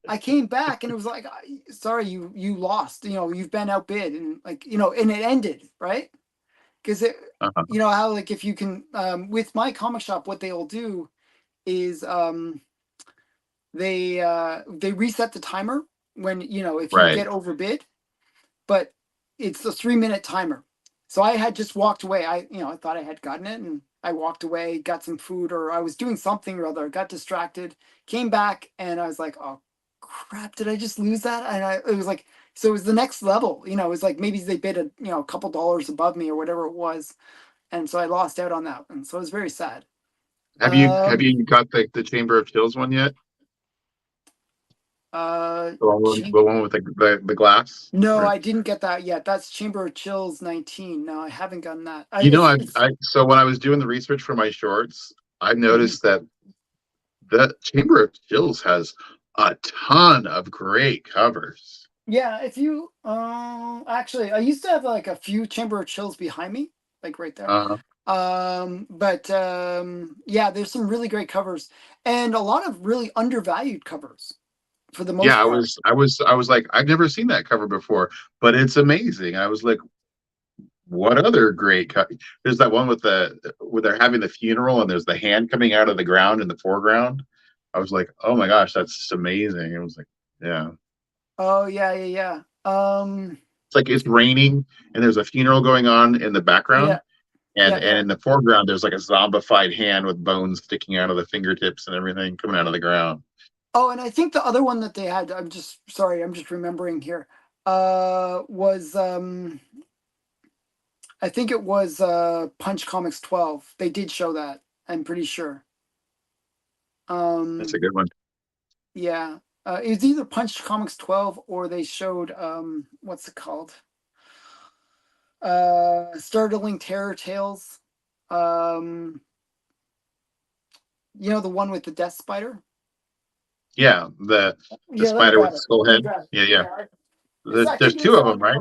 I came back and it was like, sorry, you lost. You've been outbid, and like, and it ended, right? Because Uh-huh. how like if you can with my comic shop, what they'll do is they reset the timer when if you Right. get overbid, but it's a 3-minute timer. So I had just walked away. I thought I had gotten it, and I walked away, got some food, or I was doing something or other, got distracted, came back, and I was like, oh crap, did I just lose that? And it was like, so it was the next level. It was like maybe they bid a couple dollars above me or whatever it was, and so I lost out on that, and so it was very sad. Have Um, you got the Chamber of Chills one yet? uh, The one with the glass? no, Or I didn't get that yet. That's Chamber of Chills 19. No, I haven't gotten that. It's I so when I was doing the research for my shorts, I mhm. noticed that the Chamber of Chills has a ton of great covers. Yeah, if you actually, I used to have like a few Chamber of Chills behind me, like right there. Uh, But yeah, there's some really great covers and a lot of really undervalued covers for the yeah, most part. I was like, I've never seen that cover before, but it's amazing. I was like, what other great there's that one with the where they're having the funeral and there's the hand coming out of the ground in the foreground. I was like, oh my gosh, that's just amazing. It was like, yeah. Oh yeah, yeah, yeah. It's like it's raining and there's a funeral going on in the Yeah, background, yeah, and yeah. in the foreground there's like a zombified hand with bones sticking out of the fingertips and everything coming out of the ground. Oh, and I think the other one that they had, I'm just sorry, I'm just remembering here, was I think it was Punch Comics 12. They did show that, I'm pretty sure. That's a Um, good one. yeah. It was either Punch Comics 12 or they showed what's it called? Startling Terror Tales. Um, you know the one with the Death Spider? Yeah, the Yeah, let me spider with grab the it. skull Let me head. grab it. Yeah, yeah. Yeah. It's I There's think two it's of them, on right?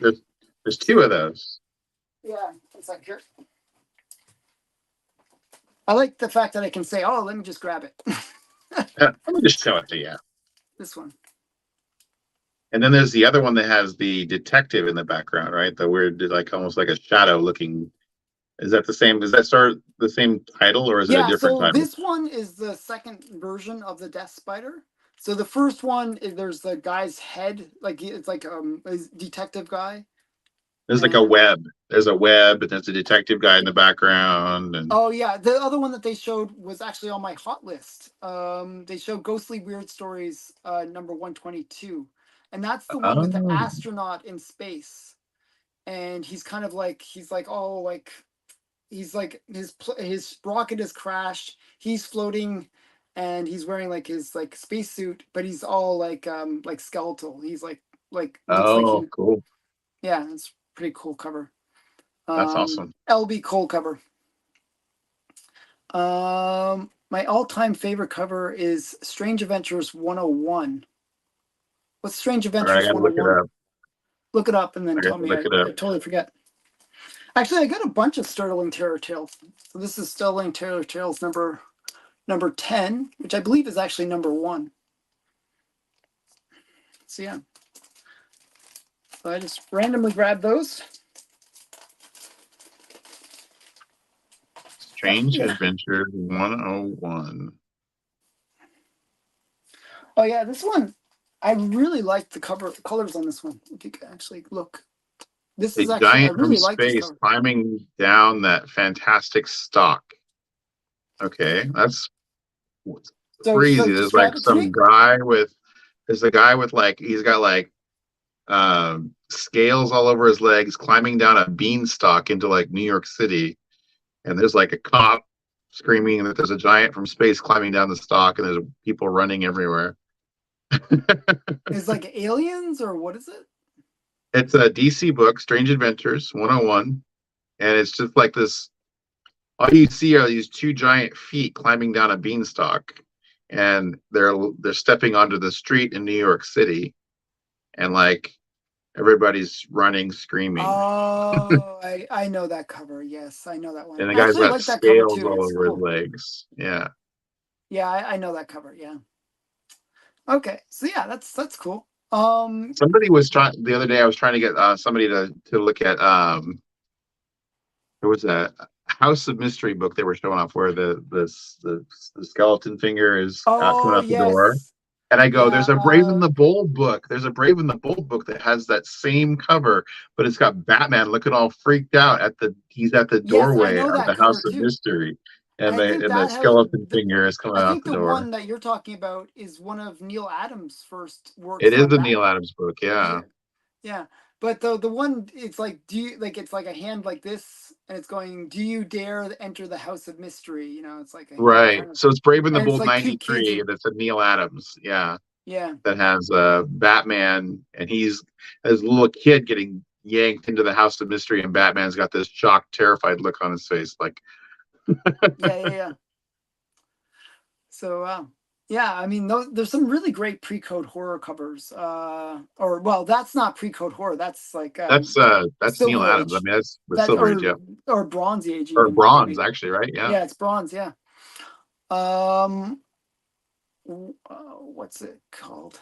There's there's two of those. yeah, it's like here. I like the fact that I can say, "Oh, let me just grab it." Yeah, let me just show it to you. This one. And then there's the other one that has the detective in the background, right? The weird, like almost like a shadow looking. Is that the same? Does that start the same title or is it a Yeah, different so title? this one is the second version of the Death Spider. So the first one is there's the guy's head, like it's like a detective guy, There's like a and web. There's a web, and there's a detective guy in the background, and oh yeah, the other one that they showed was actually on my hot list. They showed Ghostly Weird Stories number 122, and that's the one with the oh, astronaut in space, and he's like oh like he's like his rocket has crashed. He's floating, and he's wearing like his like spacesuit, but he's all like skeletal. He's like looks like oh, he cool. yeah. It's pretty cool cover. That's awesome. LB Cole cover. My all-time favorite cover is Strange Adventures 101. What's Strange All right, I Adventures gotta look it 101? up. Look it up and then I gotta tell me. look I it up. totally forget. Actually, I got a bunch of Sterling Terror Tales. So this is Sterling Terror Tales number 10, which I believe is actually number 1. So yeah. So I just randomly grabbed those. Strange Yeah. Adventures 101. Oh yeah, this one I really like the cover colors on this one. If you can actually look. This A is actually I giant from really like this space cover. climbing down that fantastic stalk. Okay, that's So crazy. describe it to me. There's a guy with like he's got like scales all over his legs climbing down a beanstalk into like New York City, and there's like a cop screaming that there's a giant from space climbing down the stalk, and there's people running everywhere. Is like aliens or what is it? It's a DC book, Strange Adventures 101, and it's just like this. All you see are these two giant feet climbing down a beanstalk, and they're stepping onto the street in New York City, and like everybody's running, screaming, Oh, I know that cover. Yes, I know that one. and the I guy's actually got like that cover scales too. all It's over his cool. legs. Yeah, Yeah, I know that cover. Yeah. Okay. So yeah, that's cool. somebody was trying the other day. I was trying to get somebody to look at there was a House of Mystery book they were showing off where the skeleton finger is out coming Oh out the door. yes. And I go, Yeah. there's a Brave and the Bold book. There's a Brave and the Bold book that has that same cover, but it's got Batman looking all freaked out he's at the Yes, I doorway know of that the cover House of too. Mystery. I think And the that has skeleton the finger is coming I out think the the door. one that you're talking about is one of Neil Adams' first It works is on the Neil Batman. Adams book, yeah. Yeah. Yeah. But the one it's like do you like it's like a hand like this and it's going, do you dare enter the house of mystery? You know, it's like a hand Right. kind of So it's Brave and the and it's Bold like two kids 93, in and it's a Neil Adams, yeah, yeah. that has Batman, and he's as a little kid getting yanked into the House of Mystery, and Batman's got this shocked, terrified look on his face, like, Yeah, yeah, yeah. So Yeah, I mean, there's some really great pre-code horror covers. Or well, that's not pre-code horror. That's like That's Neil Silver Adams. I Age. mean, that's with That Silver Age, yeah, or Bronze Age or even Bronze maybe. actually, right? Yeah. Yeah, it's Bronze. Yeah. Um, what's it called?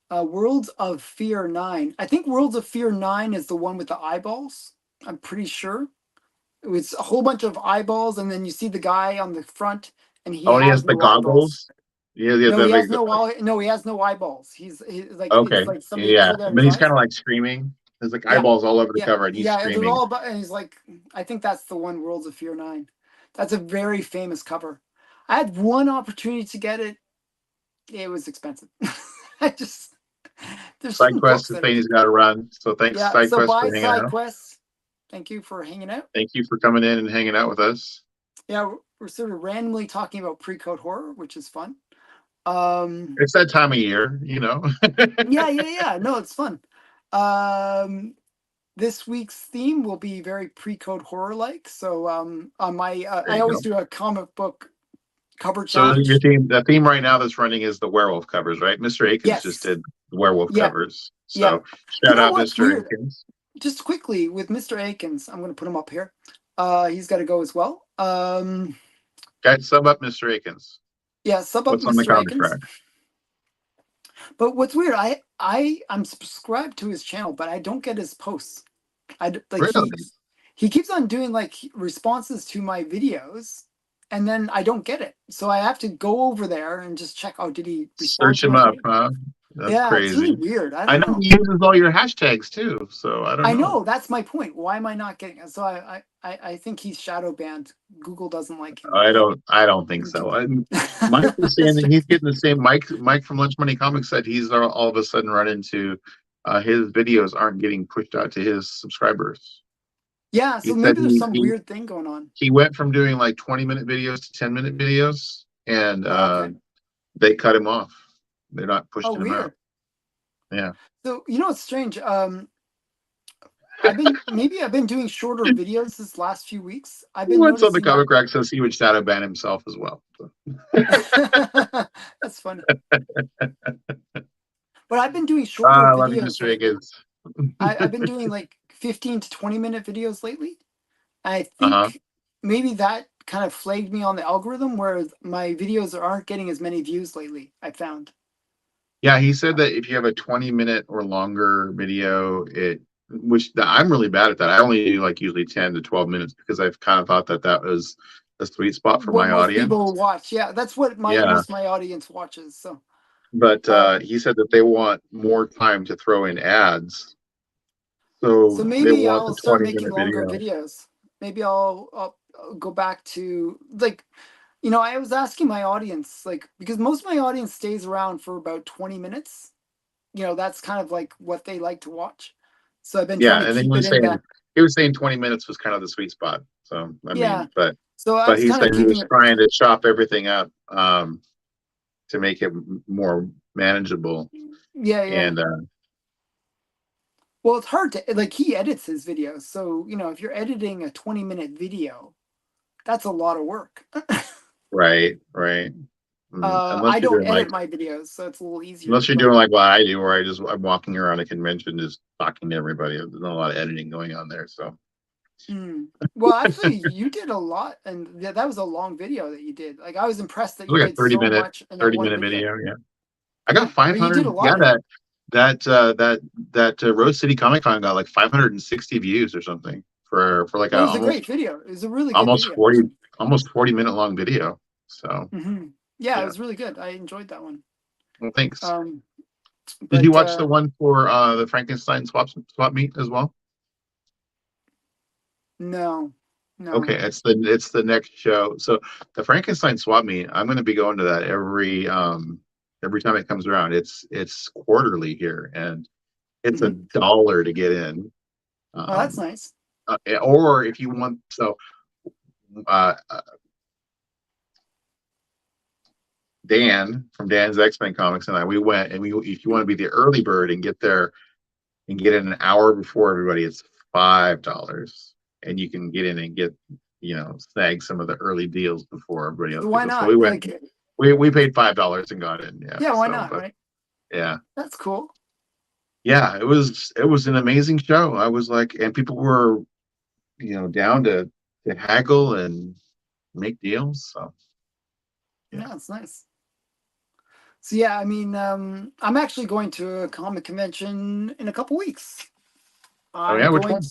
Worlds of Fear 9. I think Worlds of Fear 9 is the one with the eyeballs. I'm pretty sure. It's a whole bunch of eyeballs, and then you see the guy on the front, and he Oh, and he has has the no eyeballs. goggles. Yeah, yeah, No, he has big. no he has no eyeballs. He's like it's Okay, like somebody yeah, pulled out but his he's kind eyes. of like screaming. There's like Yeah, eyeballs all over the yeah, cover, and he's yeah. They're screaming. all about, and he's like, I think that's the one, Worlds of Fear 9. That's a very famous cover. I had one opportunity to get it. It was expensive. I just there's Side certain quest books is that are thing he's just got to run. So thanks, yeah. Side So Quest, for buy hanging side out. quests. Thank you for hanging out. Thank you for coming in and hanging out with us. Yeah, we're sort of randomly talking about pre-code horror, which is fun. Um, It's that time of year, you know. yeah. No, it's fun. Um, this week's theme will be very pre-code horror like. So on my There I you always go. do a comic book cover So your challenge. theme, the theme right now that's running is the werewolf covers, right? Mr. Akins just Yes. did werewolf Yeah. covers. Yeah. So You shout know out what's Mr. weird? Akins. Just quickly with Mr. Akins, I'm going to put him up here. He's got to go as well. Guys, sub up Mr. Akins. Yeah, sub up What's on the Mr. comic Akins. track? But what's weird, I'm subscribed to his channel, but I don't get his posts. Like Really? he keeps on doing like responses to my videos, and then I don't get it. So I have to go over there and just check. Oh, did he respond Search to him my up, video? huh? That's Yeah, it's really crazy. weird. I I don't know know. he uses all your hashtags too, so I don't I know. know that's my point. Why am I not getting it? So I think he's shadow banned. Google doesn't like him. I don't think so. YouTube. Mike was saying That's that true. he's getting the same. Mike from Lunch Money Comics said he's all of a sudden run into his videos aren't getting pushed out to his subscribers. Yeah, He so said maybe there's some weird thing going on. he went from doing like 20-minute videos to 10-minute videos, and Oh, okay. they cut him off. They're not Oh, pushing him out. weird. Yeah. So you know what's strange? I've been doing shorter videos this last few weeks. I've been What's on the noticing that comic rack says he would shadow ban himself as well. So. that's funny. But I've been doing shorter I love you, videos Mr. lately. Higgins. I've been doing like 15 to 20-minute videos lately. I Uh-huh. think maybe that kind of flagged me on the algorithm where my videos aren't getting as many views lately, I found. Yeah, he said that if you have a 20-minute or longer video, I'm really bad at that. I only do like usually 10 to 12 minutes because I've kind of thought that that was a sweet spot for What my most audience. people watch. Yeah, that's what Yeah, most of my audience watches. So but um he said that they want more time to throw in ads, so so they maybe want I'll the start 20 making minute longer video. videos. Maybe I'll go back to like I was asking my audience, like, because most of my audience stays around for about 20 minutes. That's kind of like what they like to watch. So I've been trying Yeah, to and then keep it in that. he was saying 20 minutes was kind of the sweet spot. So I Yeah. mean, but So I but was he kind of said he keeping was it. trying to chop everything up to make it more manageable. Yeah. And Well, it's hard to like he edits his videos. So, if you're editing a 20-minute video, that's a lot of work. right. I don't edit my videos, so it's a little easier. Unless you're But doing like what I do, where I'm walking around a convention, just talking to everybody. There's not a lot of editing going on there. So well, actually, you did a lot, and yeah, that was a long video that you did. Like, I was impressed that it you was like a did 30 so minute much in that 30 one minute video. video. Yeah, I got Yeah, but you did a 500. lot Yeah, of it. that Rose City Comic Con got like 560 views or something for like It a was a great video. It was a really good almost video, 40 actually. almost 40-minute long video. So Yeah, it yeah, was really good. I enjoyed that one. well, thanks. Um, Did you but watch the one for the Frankenstein swap meet as well? no, Okay, no. it's the next show. So the Frankenstein swap meet, I'm going to be going to that every time it comes around. It's quarterly here, and it's Mhm. $1 to get in. Oh, that's Um, nice. or if you want, so uh, Dan from Dan's X-Men Comics and we went, and if you want to be the early bird and get there and get in an hour before everybody, it's $5, and you can get in and snag some of the early deals before everybody else So why gets. So not? Like, we paid $5 and got in. Yeah. Yeah, why So, not, but right? yeah, That's cool. yeah, it was an amazing show. I was like, and people were down to haggle and make deals. So yeah. Yeah, it's nice. So yeah, I mean, I'm actually going to a comic convention in a couple weeks. Oh yeah, I'm which one?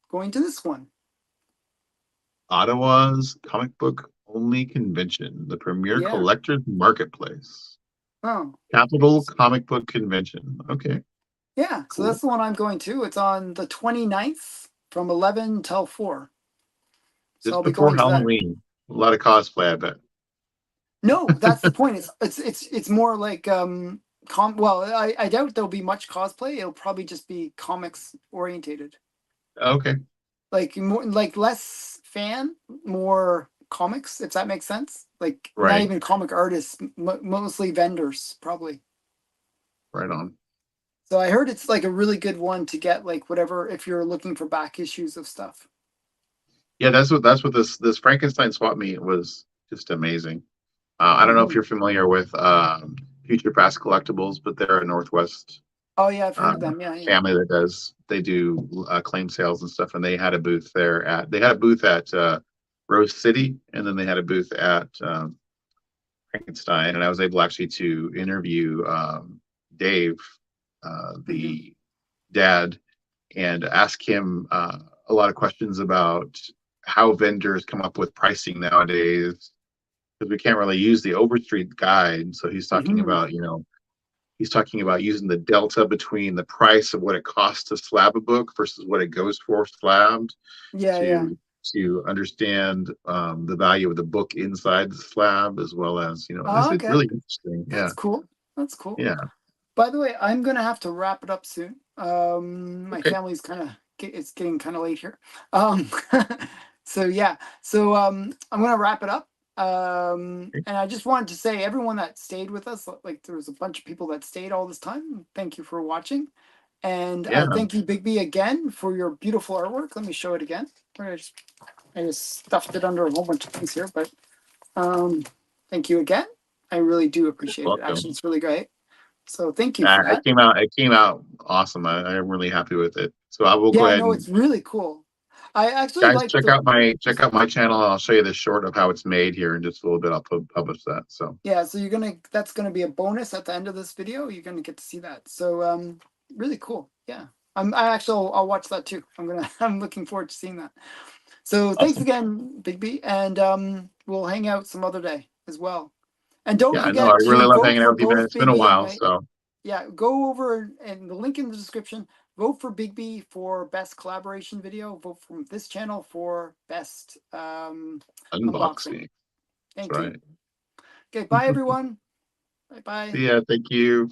going to this one. Ottawa's comic book only convention, the premier Yeah. collectors marketplace. Oh, Capital Comic Book Convention. Okay, yeah. So cool. that's the one I'm going to. It's on the 29th from 11 till 4. So Just I'll be before going to that. Halloween. A lot of cosplay, I bet. No, that's the point. It's more like well, I doubt there'll be much cosplay. It'll probably just be comics orientated. Okay, Like more like less fan, more comics, if that makes sense. Like not right, even comic artists, mostly vendors, probably. right on. So I heard it's like a really good one to get like whatever if you're looking for back issues of stuff. Yeah, that's what this Frankenstein swap meet was just amazing. I don't know if Hmm. you're familiar with Future Past Collectibles, but they're a Northwest Oh yeah, I've heard uh, of them. Yeah, yeah. family they do claim sales and stuff, and they had a booth at Rose City, and then they had a booth at Frankenstein, and I was able actually to interview Dave, Hmm. the dad, and ask him a lot of questions about how vendors come up with pricing nowadays, because we can't really use the Overstreet guide. So Hmm. he's talking about using the delta between the price of what it costs to slab a book versus what it goes for slabbed Yeah, yeah. to understand the value of the book inside the slab, as well as Oh, it's okay. really interesting. Yeah, That's cool. That's cool. yeah. By the way, I'm gonna have to wrap it up soon. My Okay. family's it's getting kind of late here. Um, so yeah, so I'm gonna wrap it up. And I just wanted to say, everyone that stayed with us, like there was a bunch of people that stayed all this time. Thank you for watching, and Yeah. thank you, Bigby, again for your beautiful artwork. Let me show it again. I just stuffed it under a whole bunch of things here, but um, thank you again. I really do appreciate it. Actually, Welcome. it's really great. So thank you for It that. came out awesome. I'm really happy with it. So I will go Yeah, ahead no, and it's really cool. I actually guys like the check out my channel, and I'll show you the short of how it's made here in just a little bit. I'll publish that. So yeah, so that's gonna be a bonus at the end of this video. You're gonna get to see that. So really cool. Yeah. I'll watch that too. I'm looking forward to seeing that. So thanks awesome. again, Bigby, and we'll hang out some other day as well. And don't Yeah, I know. I forget really to love vote hanging out for with you, man. both It's been a Bigby and while. my So yeah, go over and the link in the description. Vote for Bigby for best collaboration video. Vote for this channel for best unboxing. unboxing. That's Thank you. right. Okay, bye everyone. Bye bye. See ya. Thank you.